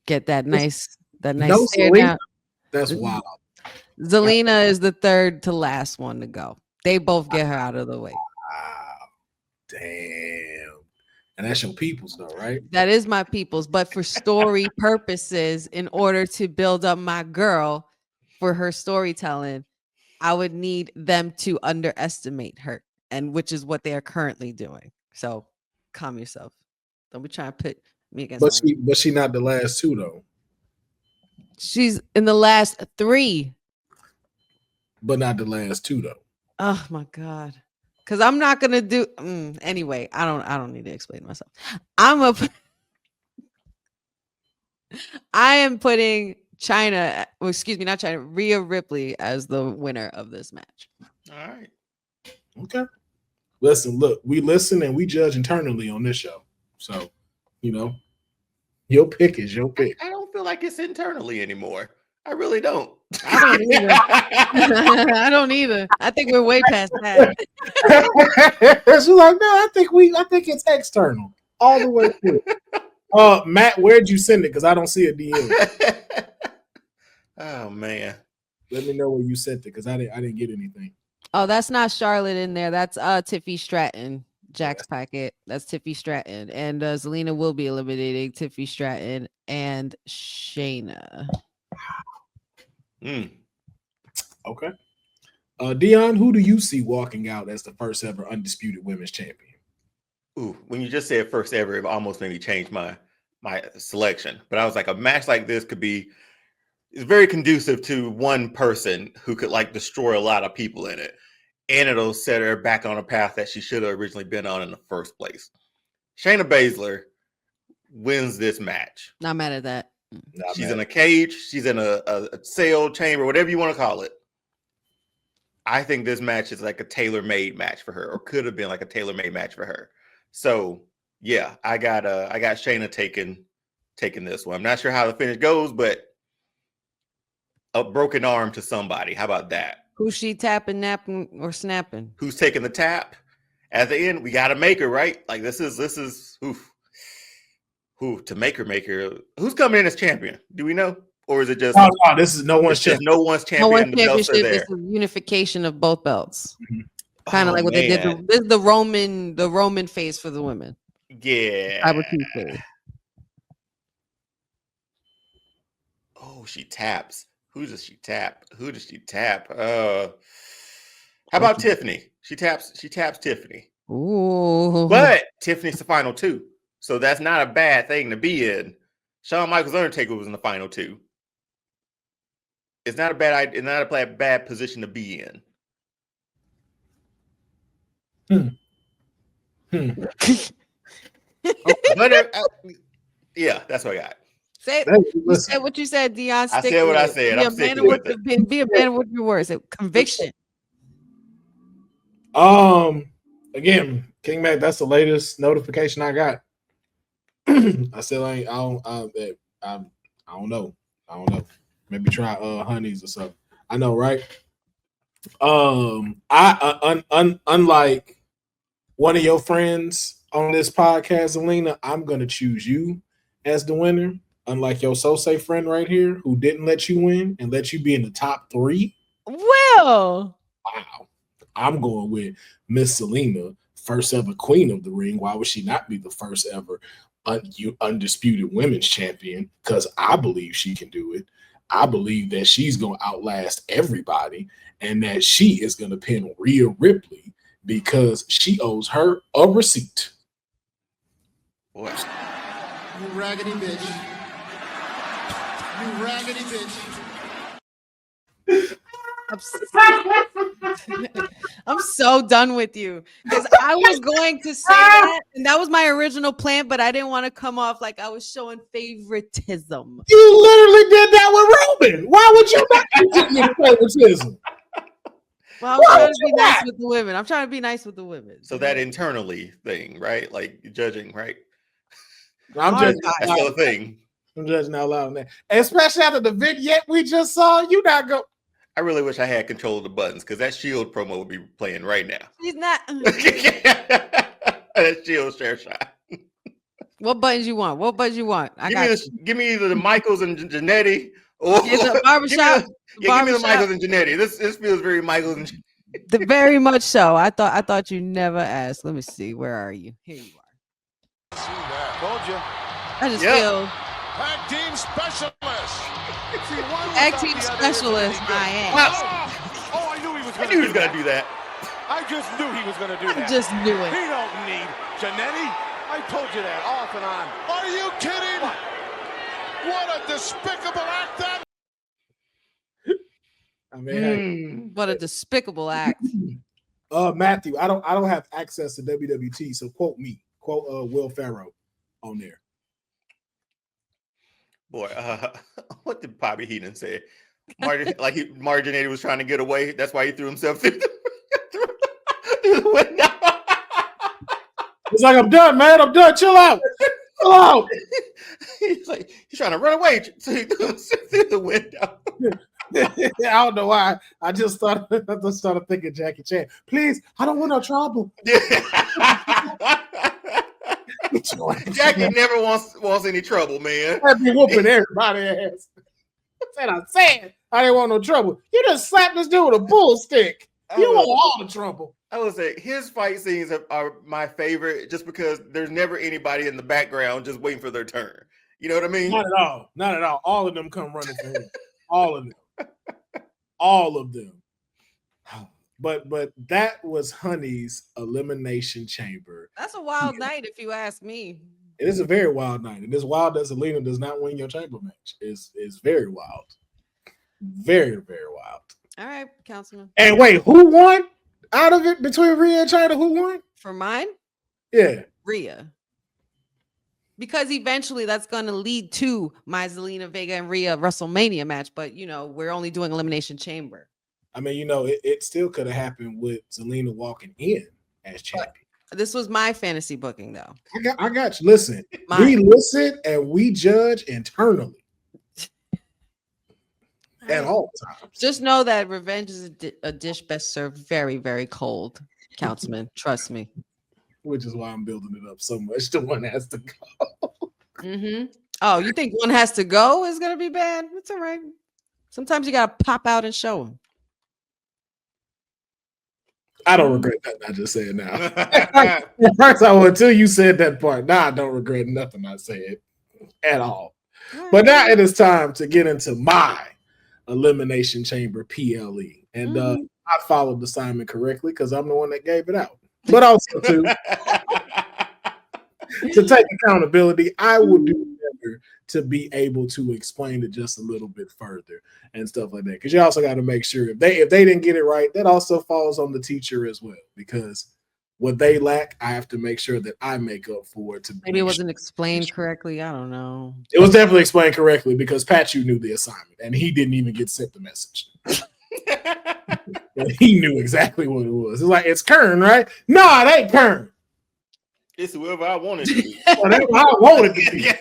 Get that nice no stare down. That's wild. Zelina is the third to last one to go. They both get her out of the way. Wow. Damn. And that's your people's though, right? That is my people's. But for story purposes, in order to build up my girl for her storytelling, I would need them to underestimate her, and which is what they are currently doing. So calm yourself. Don't be trying to put me against But she not the last two though. She's in the last three. But not the last two though. Oh my God. Because I'm not gonna do anyway. I don't need to explain myself. I am putting China, not China, Rhea Ripley as the winner of this match. All right. Okay. Listen, look, we listen and we judge internally on this show. So, your pick is your pick. I don't feel like it's internally anymore. I really don't. I don't either. I don't either. I think we're way past that. She's like, no, I think it's external all the way through. Matt, where'd you send it? Because I don't see a DM. Oh man. Let me know where you sent it because I didn't get anything. Oh, that's not Charlotte in there. That's Tiffy Stratton. Jack's packet. That's Tiffy Stratton. And Zelina will be eliminating Tiffy Stratton and Shayna. Okay. Deonne, who do you see walking out as the first ever undisputed women's champion? Ooh, when you just said first ever, it almost made me change my selection. But I was like, a match like this is very conducive to one person who could destroy a lot of people in it. And it'll set her back on a path that she should have originally been on in the first place. Shayna Baszler wins this match. Not mad at that. She's in a cage. She's in a cell chamber, whatever you want to call it. I think this match is like a tailor-made match for her, or could have been like a tailor-made match for her. So yeah, I got Shayna taking this one. I'm not sure how the finish goes, but a broken arm to somebody. How about that? Who's she tapping, napping, or snapping? Who's taking the tap? At the end, we got to make her, right? Like this is who to make her. Who's coming in as champion? Do we know? Or is it just no, this is no one's champion. No one's champion. No one's championship is the unification of both belts. Mm-hmm. Kind of like what they did. This is the Roman phase for the women. Yeah. I would keep it. Oh, she taps. Who does she tap? How about Tiffany? She taps Tiffany. Ooh. But Tiffany's the final two. So that's not a bad thing to be in. Shawn Michaels Undertaker was in the final two. It's not a bad position to be in. But yeah, that's what I got. Say what you said, Deonne. I said what I said. I'm sticking with it. Be a man with your words. Conviction. Again, King Mac, that's the latest notification I got. I said I don't know. Maybe try honeys or something. I know, right? Unlike one of your friends on this podcast, Alina, I'm gonna choose you as the winner. Unlike your so-say friend right here, who didn't let you win and let you be in the top 3. Will. Wow. I'm going with Miss Selena, first ever queen of the ring. Why would she not be the first ever undisputed women's champion? Because I believe she can do it. I believe that she's going to outlast everybody and that she is going to pin Rhea Ripley because she owes her a receipt. Boy. You raggedy bitch. You raggedy bitch. I'm so done with you because I was going to say that, and that was my original plan, but I didn't want to come off like I was showing favoritism. You literally did that with Roman. Why would you not continue favoritism? Well, I'm trying to be nice with the women. I'm trying to be nice with the women. So that internally thing, right? Like judging, right? I'm judging. That's still a thing. I'm judging out loud on that. Especially after the vignette we just saw, you not go. I really wish I had control of the buttons because that Shield promo would be playing right now. She's not. That Shield share shot. What buttons you want? Give me either the Michaels and Jannetty or the barbershop. Give me the Michaels and Jannetty. This feels very Michaels and very much so. I thought you never asked. Let me see. Where are you? Here you are. See that? Told you. I just feel Tag team specialist. Tag team specialist. I am. Oh, I knew he was going to do that. I just knew he was going to do that. I just knew it. He don't need Jannetty. I told you that off and on. Are you kidding? What a despicable act that. I mean, what a despicable act. Matthew, I don't have access to WWT, so quote me. Quote Will Pharaoh on there. Boy, what did Bobby Heenan say? Martin Jannetty was trying to get away. That's why he threw himself through the window. He's like, I'm done, man. I'm done. Chill out. Chill out. He's trying to run away. So he threw himself through the window. I don't know why. I just started thinking Jackie Chan. Please, I don't want no trouble. Jackie never wants any trouble, man. I'd be whooping everybody's ass. I said I didn't want no trouble. You just slapped this dude with a bull stick. You want all the trouble. I would say his fight scenes are my favorite just because there's never anybody in the background just waiting for their turn. You know what I mean? Not at all. Not at all. All of them come running for him. All of them. All of them. But that was Honey's Elimination Chamber. That's a wild night, if you ask me. It is a very wild night. And as wild as Alina does not win your chamber match. It's very wild. Very, very wild. All right, Councilman. And wait, who won out of it between Rhea and China? Who won? For mine? Yeah. Rhea. Because eventually that's going to lead to my Zelina Vega and Rhea WrestleMania match. But, we're only doing Elimination Chamber. I mean, it still could have happened with Zelina walking in as champion. This was my fantasy booking, though. I got you. Listen, we listen and we judge internally at all times. Just know that revenge is a dish best served very, very cold, Councilman. Trust me. Which is why I'm building it up so much. The one has to go. Mm-hmm. Oh, you think one has to go is going to be bad? It's all right. Sometimes you got to pop out and show them. I don't regret nothing I just said now. First, until you said that part. Now I don't regret nothing I said at all. But now it is time to get into my Elimination Chamber PLE. And I followed the assignment correctly because I'm the one that gave it out. But also to take accountability, I will do better to be able to explain it just a little bit further and stuff like that. Because you also got to make sure if they didn't get it right, that also falls on the teacher as well. Because what they lack, I have to make sure that I make up for it. Maybe it wasn't explained correctly. I don't know. It was definitely explained correctly because Pachu knew the assignment and he didn't even get sent the message. He knew exactly what it was. It's like, it's Kern, right? No, it ain't Kern. It's whoever I wanted to be. Whatever I wanted to be.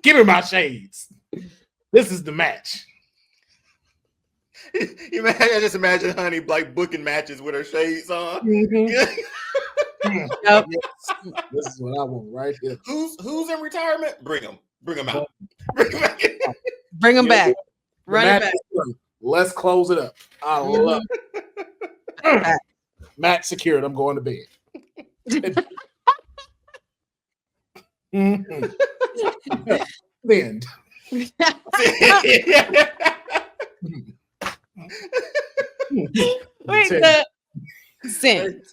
Give me my shades. This is the match. I just imagine Honey like booking matches with her shades on. Yep. This is what I want right here. Who's in retirement? Bring them out. Bring them back. Run it back. Let's close it up. I love it. Match secured. I'm going to bed. Then. Wait, the send.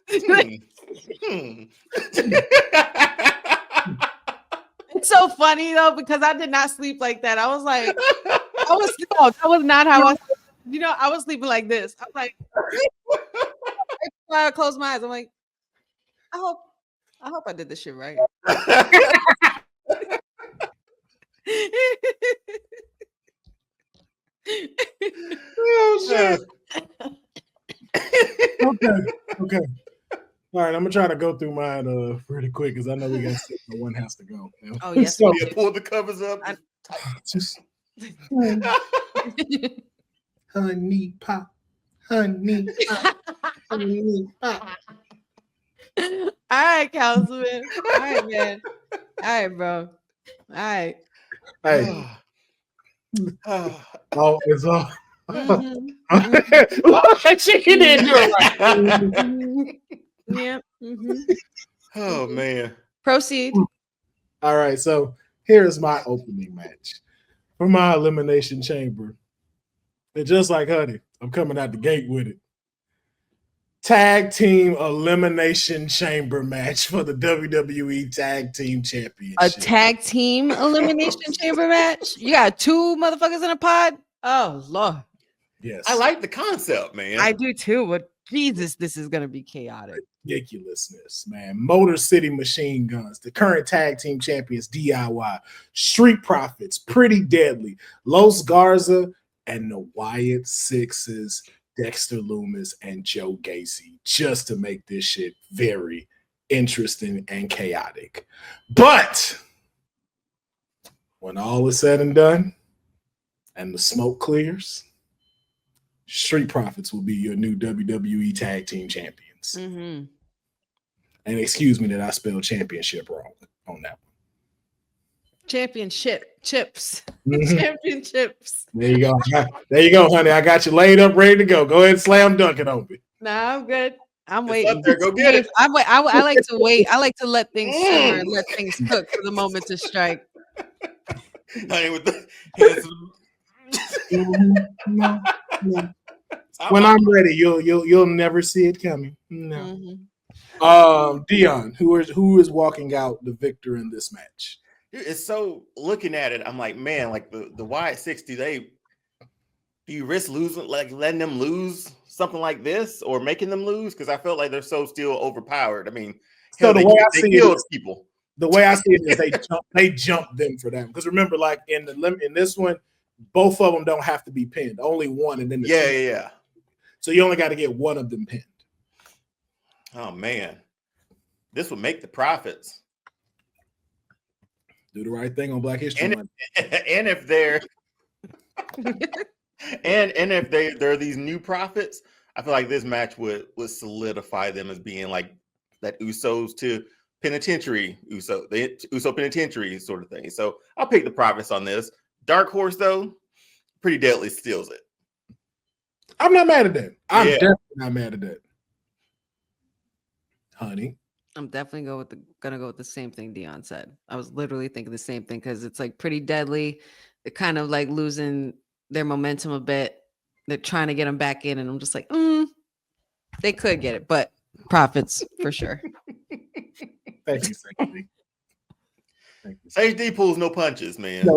It's so funny though because I did not sleep like that. I was like, that was not how I was sleeping like this. I was like, I closed my eyes. I'm like, I hope I did this shit right. Oh shit. Okay. All right, I'm gonna try to go through mine pretty quick because I know we got one has to go. You know? Oh yes. So, pull the covers up. Just honey pop. Honey pop. All right, Councilman. All right, man. All right, bro. All right. Hey. Oh, it's all. She didn't do it right. Yeah. Oh man. Proceed. All right, so here's my opening match for my Elimination Chamber. And just like Honey, I'm coming out the gate with it. Tag Team Elimination Chamber match for the WWE Tag Team Championship. A tag team elimination chamber match? You got two motherfuckers in a pod? Oh, Lord. Yes. I like the concept, man. I do too, but Jesus, this is going to be chaotic. Ridiculousness, man. Motor City Machine Guns, the current tag team champions, DIY, Street Profits, Pretty Deadly, Los Garza, and the Wyatt Sixes, Dexter Lumis, and Joe Gacy, just to make this shit very interesting and chaotic. But when all is said and done and the smoke clears, Street Profits will be your new WWE Tag Team Champions. Mm-hmm. And excuse me that I spelled championship wrong on that one. Championships. Mm-hmm. Championships. There you go. There you go, honey. I got you laid up, ready to go. Go ahead and slam dunk it on me. Nah, I'm good. I'm It's waiting. up there. Go get it. I like to wait. I like to let things simmer and let things cook for the moment to strike. Honey, with the No. When I'm ready, you'll never see it coming. No. Mm-hmm. Deonne, who is walking out the victor in this match? It's so looking at it, I'm like, man, like the Wyatt Six, do you risk losing, like letting them lose something like this or making them lose? Because I felt like they're so still overpowered. I mean, so they killed people. The way I see it is they jump them for them. Because remember, like in this one, both of them don't have to be pinned. Only one, and then Yeah. So you only got to get one of them pinned. Oh man, this would make the Profits do the right thing on Black History Month. And if they're and if they're these new Profits, I feel like this match would solidify them as being like that Usos to penitentiary the Uso penitentiary sort of thing. So I'll pick the Profits on this. Dark Horse though, Pretty Deadly steals it. I'm not mad at that. I'm definitely not mad at that. Honey. I'm definitely gonna go with the same thing Deonne said. I was literally thinking the same thing because it's like Pretty Deadly. They're kind of like losing their momentum a bit. They're trying to get them back in, and I'm just like, they could get it, but Profits for sure. Thank you, Sage. Sage D pulls no punches, man.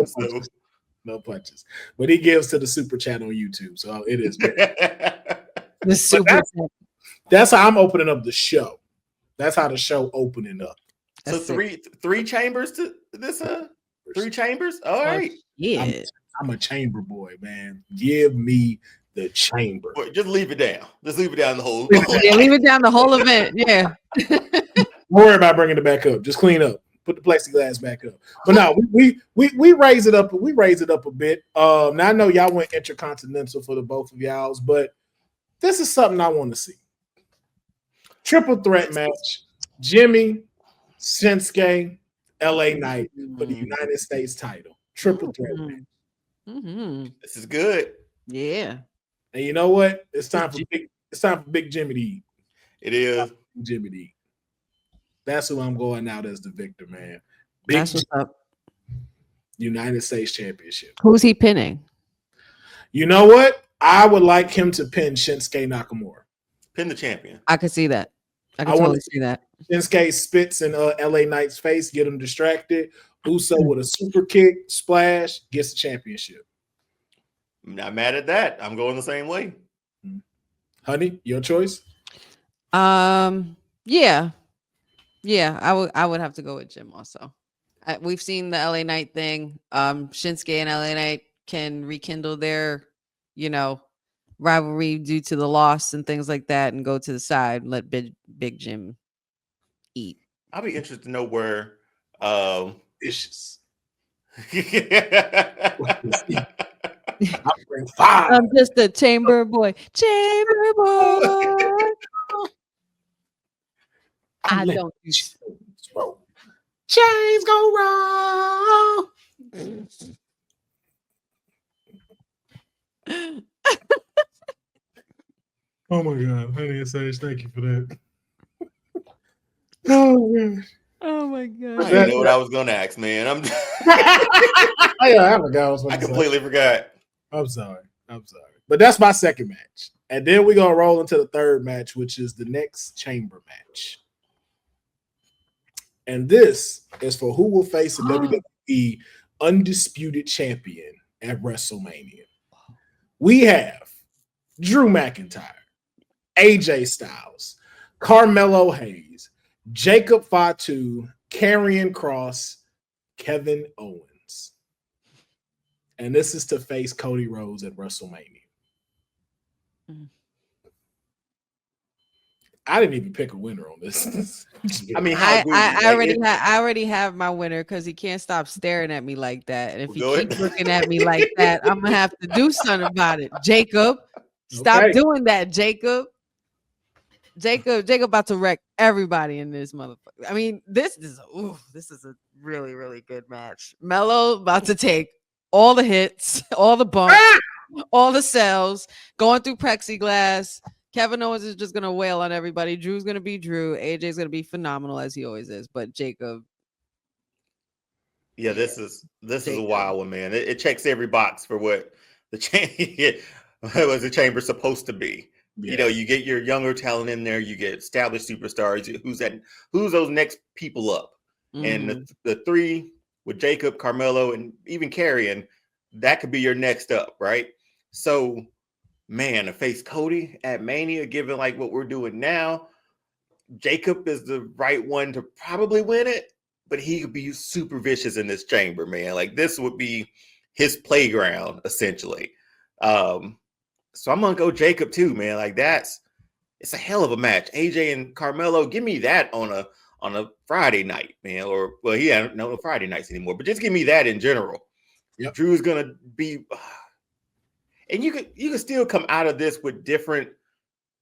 No punches. But he gives to the super chat on YouTube, so it is. The super chat. That's how I'm opening up the show. That's how the show opening up. So three chambers to this 3 chambers. All right. Yeah. I'm a chamber boy, man. Give me the chamber. Just leave it down. Just leave it down the whole. Yeah, leave it down the whole event. Yeah. Don't worry about bringing it back up. Just clean up. Put the plexiglass back up. But no, we raise it up. We raise it up a bit. Now I know y'all went intercontinental for the both of y'all's, but this is something I want to see. Triple threat match. Jimmy, Shinsuke, LA Knight for the United States title. Triple threat match. Mm-hmm. This is good. Yeah. And you know what? It's time for Big Jimmy to eat. It is. Jimmy to eat. That's who I'm going out as the victor, man. That's what's up. United States Championship. Who's he pinning? You know what? I would like him to pin Shinsuke Nakamura. Pin the champion. I could see that. I can totally see that. Shinsuke spits in LA Knight's face, get him distracted. Uso with a super kick, splash, gets the championship. I'm not mad at that. I'm going the same way. Honey, your choice? Yeah. I would have to go with Jim also. We've seen the LA Knight thing. Shinsuke and LA Knight can rekindle their, rivalry due to the loss and things like that, and go to the side and let Big Jim eat. I'll be interested to know where. Vicious. I'm just a chamber boy. Chamber boy. I don't do chains go wrong. Oh my God, honey and Sage, thank you for that. Oh gosh. Oh my God. I didn't know what I was gonna ask, man. I completely forgot. I'm sorry. But that's my second match. And then we're gonna roll into the third match, which is the next chamber match. And this is for who will face the WWE undisputed champion at WrestleMania. We have Drew McIntyre, AJ Styles, Carmelo Hayes, Jacob Fatu, Karrion Kross, Kevin Owens. And this is to face Cody Rhodes at WrestleMania. I didn't even pick a winner on this. I mean, I already have my winner because he can't stop staring at me like that. And if he keeps looking at me like that, I'm gonna have to do something about it. Jacob, stop doing that, Jacob. Jacob about to wreck everybody in this motherfucker. I mean, this is a really, really good match. Melo about to take all the hits, all the bumps, all the sells, going through plexiglass. Kevin Owens is just gonna wail on everybody. Drew's gonna be Drew. AJ's gonna be phenomenal as he always is. But Jacob, this is a wild one, man. It checks every box for what the chamber supposed to be. Yeah. You get your younger talent in there. You get established superstars. Who's those next people up? Mm-hmm. And the three with Jacob, Carmelo, and even Karrion, that could be your next up, right? So. Man, to face Cody at Mania, given like what we're doing now, Jacob is the right one to probably win it, but he could be super vicious in this chamber, man. Like this would be his playground, essentially. So I'm gonna go Jacob too, man. Like it's a hell of a match. AJ and Carmelo, give me that on a Friday night, man. He ain't no Friday nights anymore, but just give me that in general. Yep. Drew's gonna be. And you could still come out of this with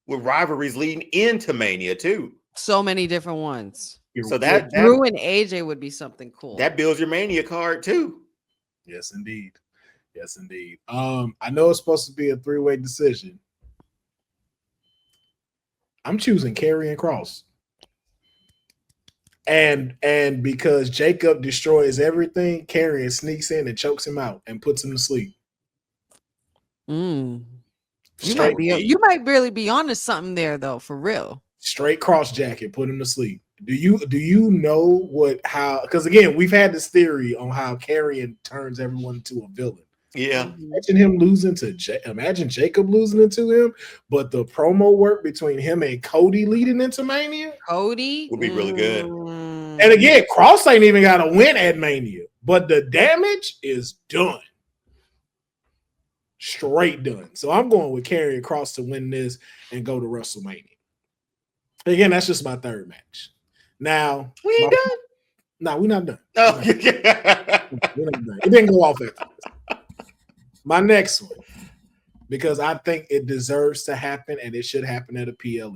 rivalries leading into Mania too. So many different ones. So that Drew and AJ would be something cool. That builds your Mania card too. Yes, indeed. I know it's supposed to be a 3-way decision. I'm choosing Karrion Kross. And because Jacob destroys everything, Karrion sneaks in and chokes him out and puts him to sleep. You might really be onto something there though, for real. Straight cross jacket, put him to sleep. Do you know how? Because again, we've had this theory on how Karrion turns everyone into a villain. Yeah. Imagine him losing to imagine Jacob losing into him, but the promo work between him and Cody leading into Mania. Cody would be really good. And again, Cross ain't even got to win at Mania, but the damage is done. Straight done. So I'm going with Karrion Kross to win this and go to WrestleMania. Again, that's just my third match. Now We ain't done. No, we're not done. Oh, We're not done. It didn't go off after this. My next one, because I think it deserves to happen and it should happen at a PLE.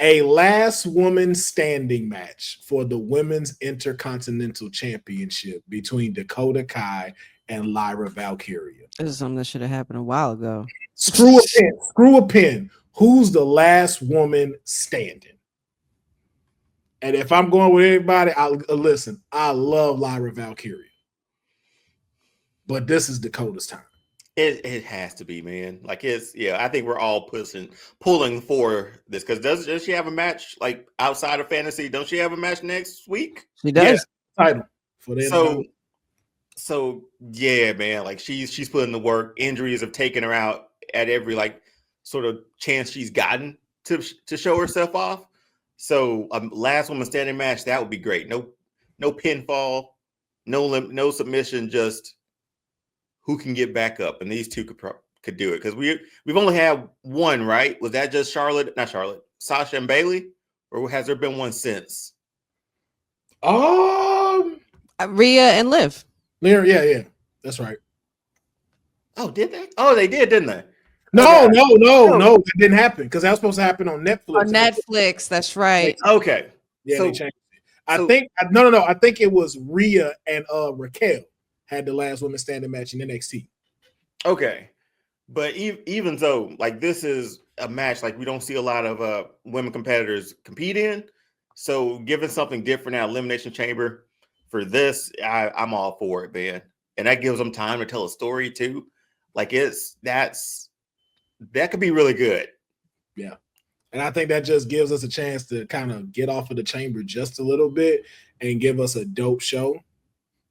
A last woman standing match for the Women's Intercontinental Championship between Dakota Kai and Lyra Valkyria. This is something that should have happened a while ago. Screw a pin. Screw a pin. Who's the last woman standing? And if I'm going with anybody, listen, I love Lyra Valkyria. But this is Dakota's time. It has to be, man. Like I think we're all pulling for this because does she have a match like outside of fantasy? Don't she have a match next week? She does. Yeah, title for the so yeah, man. Like she's putting the work. Injuries have taken her out at every like sort of chance she's gotten to show herself off. So last woman standing match, that would be great. No pinfall, no submission, just who can get back up, and these two could do it because we've only had one, right? Was that just Sasha and Bailey, or has there been one since? Rhea and Liv. Yeah, that's right. Oh, did they? Oh, they did, didn't they? No, it didn't happen because that was supposed to happen on Netflix. On Netflix, that's right. Okay, yeah, they changed it. I think it was Rhea and Raquel had the last woman standing match in NXT. Okay. But even though, like, this is a match like we don't see a lot of women competitors compete in, so giving something different at Elimination Chamber for this, I'm all for it, man. And that gives them time to tell a story too. Like that could be really good. Yeah. And I think that just gives us a chance to kind of get off of the chamber just a little bit and give us a dope show.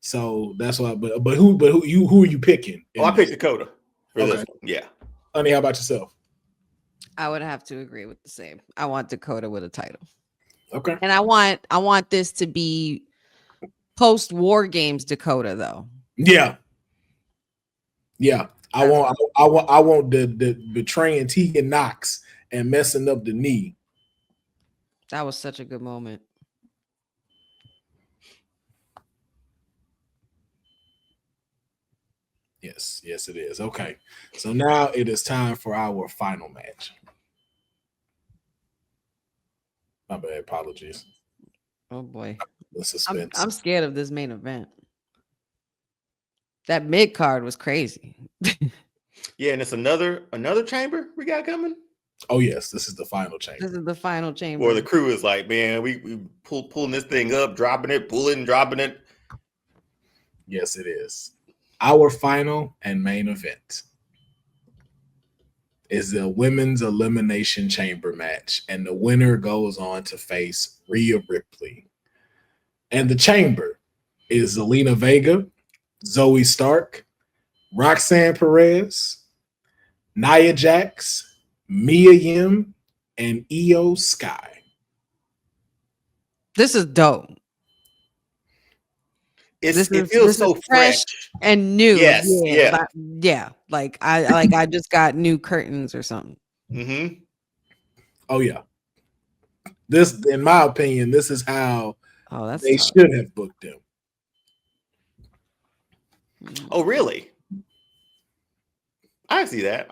So that's why. But who are you picking? Oh, I picked Dakota for this one. Yeah. Honey, how about yourself? I would have to agree with the same. I want Dakota with a title. Okay. And I want this to be post War Games Dakota though. Yeah. Yeah. I want the betraying Tegan Knox and messing up the knee. That was such a good moment. Yes, it is. Okay. So now it is time for our final match. My bad. Apologies. Oh boy. The suspense. I'm scared of this main event. That mid card was crazy. Yeah, and it's another chamber we got coming. Oh yes, this is the final chamber. This is the final chamber. Or the crew is like, man, we pulling this thing up, dropping it, pulling, dropping it. Yes, it is. Our final and main event is the Women's Elimination Chamber match, and the winner goes on to face Rhea Ripley. And the chamber is Zelina Vega, Zoe Stark, Roxanne Perez, Nia Jax, Mia Yim, and Io Sky. This is dope. It feels so fresh and new. Yes, yeah. Like I just got new curtains or something. Mm-hmm. Oh yeah. This, in my opinion, this is how they tough. should have booked them. Oh really? I see that.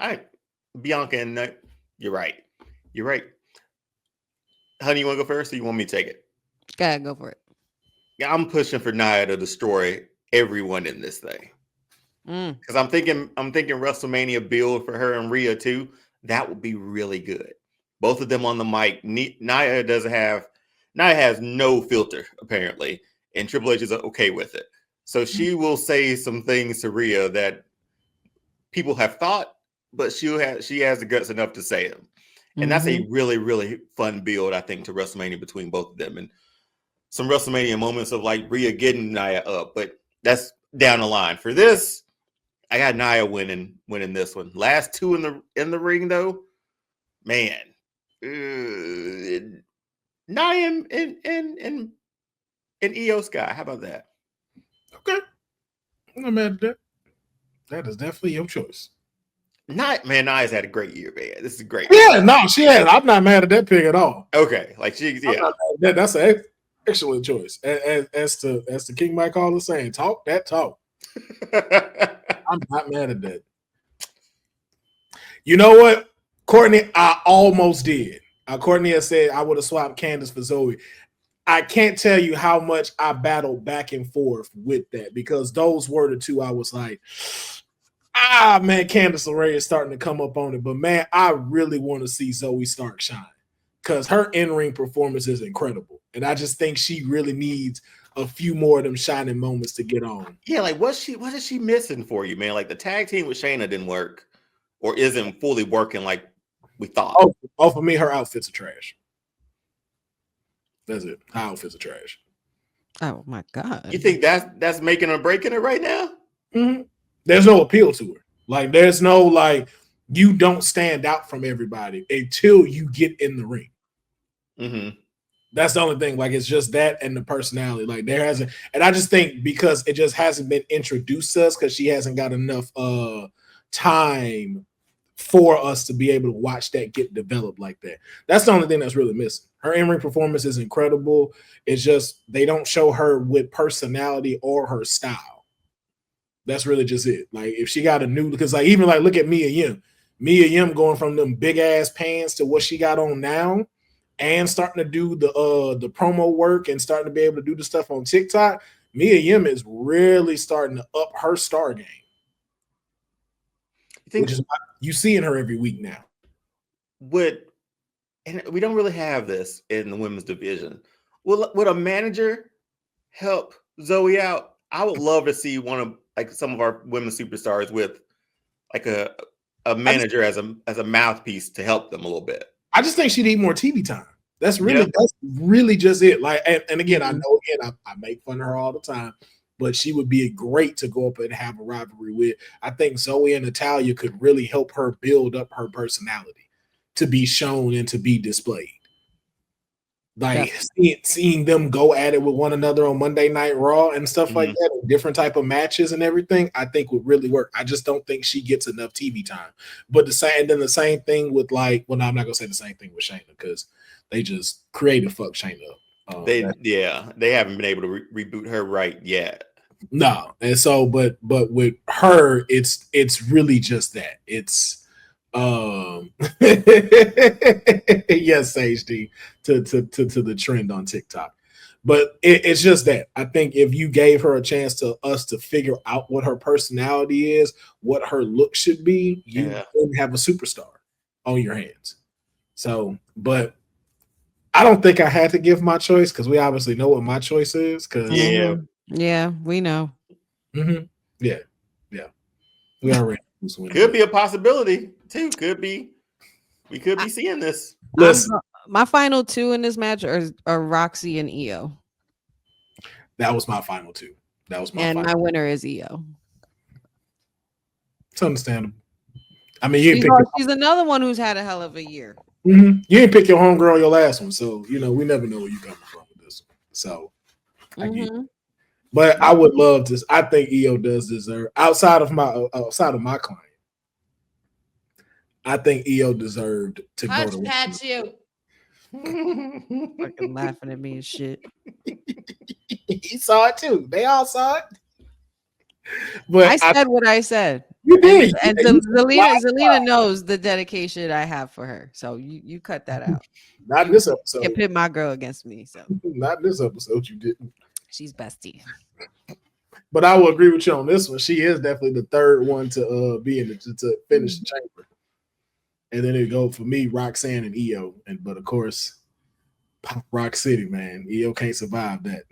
Bianca and you're right. Honey, you want to go first, or you want me to take it? Go for it. Yeah, I'm pushing for Nia to destroy everyone in this thing. Because I'm thinking WrestleMania build for her and Rhea too. That would be really good. Both of them on the mic. Nia has no filter apparently, and Triple H is okay with it. So she will say some things to Rhea that people have thought, but she has the guts enough to say them. And that's a really, really fun build, I think, to WrestleMania between both of them. And some WrestleMania moments of like Rhea getting Nia up, but that's down the line. For this, I got Nia winning this one. Last two in the ring though, man. Nia and Io Sky. How about that? Okay. I'm not mad at that. That is definitely your choice. Nia's had a great year, man. This is great. Yeah, no, she has. I'm not mad at that pick at all. Okay, like that's an excellent choice. As the King Mike Hall is saying, talk that talk. I'm not mad at that. You know what, Courtney? I almost did. Courtney has said I would have swapped Candace for Zoe. I can't tell you how much I battled back and forth with that because those were the two I was like, man, Candace LeRae is starting to come up on it. But, man, I really want to see Zoe Stark shine because her in-ring performance is incredible. And I just think she really needs a few more of them shining moments to get on. Yeah, like what is she missing for you, man? Like the tag team with Shayna didn't work or isn't fully working like we thought. Oh, for me, her outfits are trash. That's it. Her outfits are trash. Oh my God. You think that's making or breaking it right now? Mm-hmm. There's no appeal to her. Like, there's no, like, you don't stand out from everybody until you get in the ring. Mm-hmm. That's the only thing. Like, it's just that and the personality. Like, there hasn't, and I just think because it just hasn't been introduced to us because she hasn't got enough time for us to be able to watch that get developed like that. That's the only thing that's really missing. Her in-ring performance is incredible. It's just they don't show her with personality or her style. That's really just it. Like if she got a new, because like even like look at Mia Yim going from them big ass pants to what she got on now, and starting to do the promo work and starting to be able to do the stuff on TikTok. Mia Yim is really starting to up her star game. Which is why you seeing her every week now. And we don't really have this in the women's division. Would a manager help Zoe out? I would love to see some of our women's superstars with like a manager as a mouthpiece to help them a little bit. I just think she need more TV time. That's really just it. Like, and again, I know I make fun of her all the time, but she would be great to go up and have a rivalry with. I think Zoe and Natalya could really help her build up her personality to be shown and to be displayed. Like seeing them go at it with one another on Monday Night Raw and stuff like that, different type of matches and everything, I think would really work. I just don't think she gets enough TV time. But the same thing with like, well, no, I'm not gonna say the same thing with Shayna because they just creative fuck Shayna up. They haven't been able to reboot her right yet. No, and so but with her, it's really just that. It's yes, HD to the trend on TikTok. But it's just that. I think if you gave her a chance to figure out what her personality is, what her look should be, you wouldn't have a superstar on your hands. So, but I don't think I had to give my choice because we obviously know what my choice is. Yeah, we know. Mm-hmm. Yeah. We already could be a possibility too. We could be seeing this. My final two in this match are Roxy and Io. That was my final two. My winner is Io. It's understandable. I mean, she's another one who's had a hell of a year. Mm-hmm. You didn't pick your homegirl your last one, so we never know where you coming from with this one. So I get it. But I would love to. I think Io does deserve outside of my client. I think Io deserved to go to. Pat you. Fucking laughing at me and shit. He saw it too. They all saw it. But I said what I said. You did. And Zelina knows the dedication I have for her. So you cut that out. Not in this episode. You pit my girl against me. So not in this episode. You didn't. She's bestie. But I will agree with you on this one. She is definitely the third one to be in to finish the chamber. And then it go for me, Roxanne and Io. But of course, Pop Rock City, man. Io can't survive that.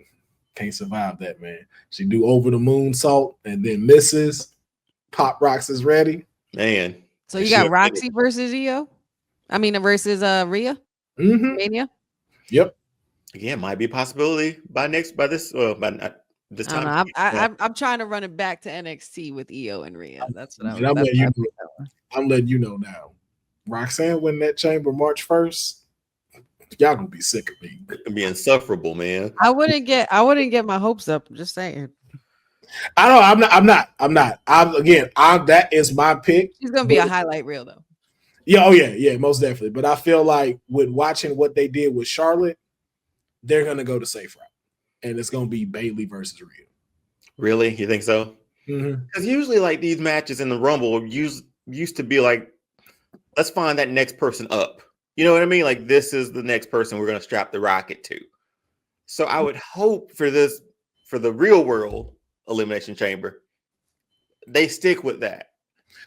Can't survive that, man. She do over the moonsault and then misses. Pop Rocks is ready. Man. So you got Roxy versus Io? I mean versus Rhea? Mm-hmm. Mania? Yep. Yeah, might be a possibility by this This I don't time, know. I'm trying to run it back to NXT with Io and Rhea. That's what I'm letting you know now. Roxanne win that chamber March 1st. Y'all gonna be sick of me. it's gonna be insufferable, man. I wouldn't get my hopes up. I'm just saying. I don't. I'm not. That is my pick. She's gonna be a highlight reel though. Yeah. Oh yeah. Most definitely. But I feel like with watching what they did with Charlotte, they're gonna go the safe route, and it's gonna be Bayley versus Rhea. Really, you think so? Because usually, like these matches in the Rumble used to be like, let's find that next person up. You know what I mean? Like this is the next person we're gonna strap the rocket to. So I would hope for the real world Elimination Chamber, they stick with that,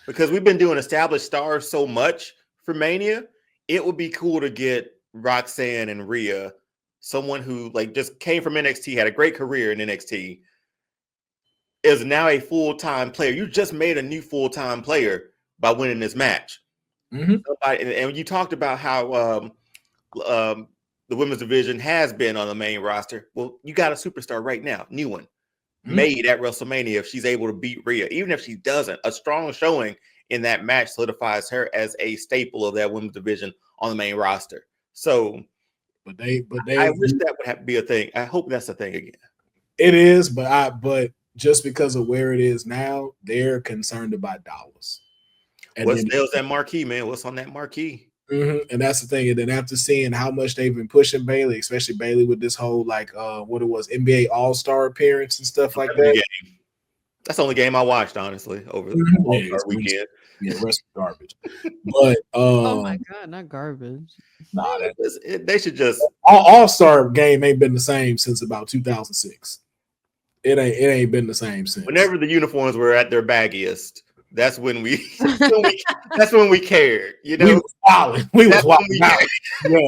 because we've been doing established stars so much for Mania. It would be cool to get Roxanne and Rhea, someone who like just came from NXT, had a great career in NXT, is now a full-time player. You just made a new full-time player by winning this match. And you talked about how the women's division has been on the main roster. Well, you got a superstar right now, new one, made at WrestleMania. If she's able to beat Rhea, even if she doesn't, a strong showing in that match solidifies her as a staple of that women's division on the main roster. So, but I wish that would have to be a thing. I hope that's a thing again. It is, but just because of where it is now, they're concerned about dollars. And what's that marquee, man? What's on that marquee? And that's the thing. And then after seeing how much they've been pushing Bayley, especially Bayley with this whole what it was, NBA All-Star appearance and stuff like that. Game. That's the only game I watched, honestly, over the All-Star weekend. Yeah, rest of garbage. But oh my god, not garbage. Nah, they should just All-Star game ain't been the same since about 2006. It ain't been the same since. Whenever the uniforms were at their baggiest, that's when we cared. You know, we was wilding out. Yeah,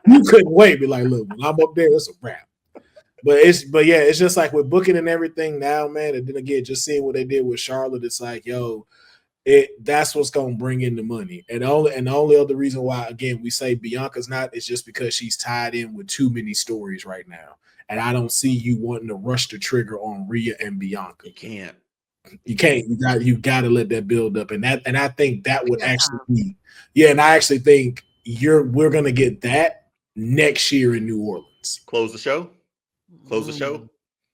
you couldn't wait. Be like, look, when I'm up there, it's a wrap. But it's just like with booking and everything now, man. And then again, just seeing what they did with Charlotte, it's like, yo, that's what's gonna bring in the money. And the only other reason why, again, we say Bianca's not is just because she's tied in with too many stories right now. And I don't see you wanting to rush the trigger on Rhea and Bianca. You can't. You got to let that build up, and I think that would actually be, and I actually think we're gonna get that next year in New Orleans. Close the show.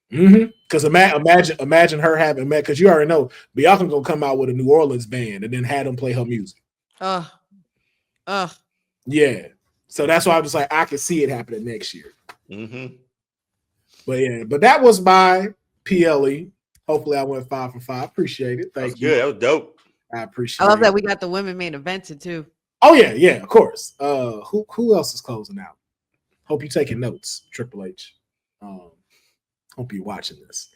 Because imagine her having met, because you already know Bianca gonna come out with a New Orleans band and then have them play her music. Yeah. So that's why I'm just like, I can see it happening next year. But that was my PLE. Hopefully I went 5 for 5. Appreciate it. Thank you. Good. That was dope. I appreciate it. I love that we got the women main evented too. Oh yeah, of course. Who else is closing out? Hope you're taking notes, Triple H. Hope you're watching this.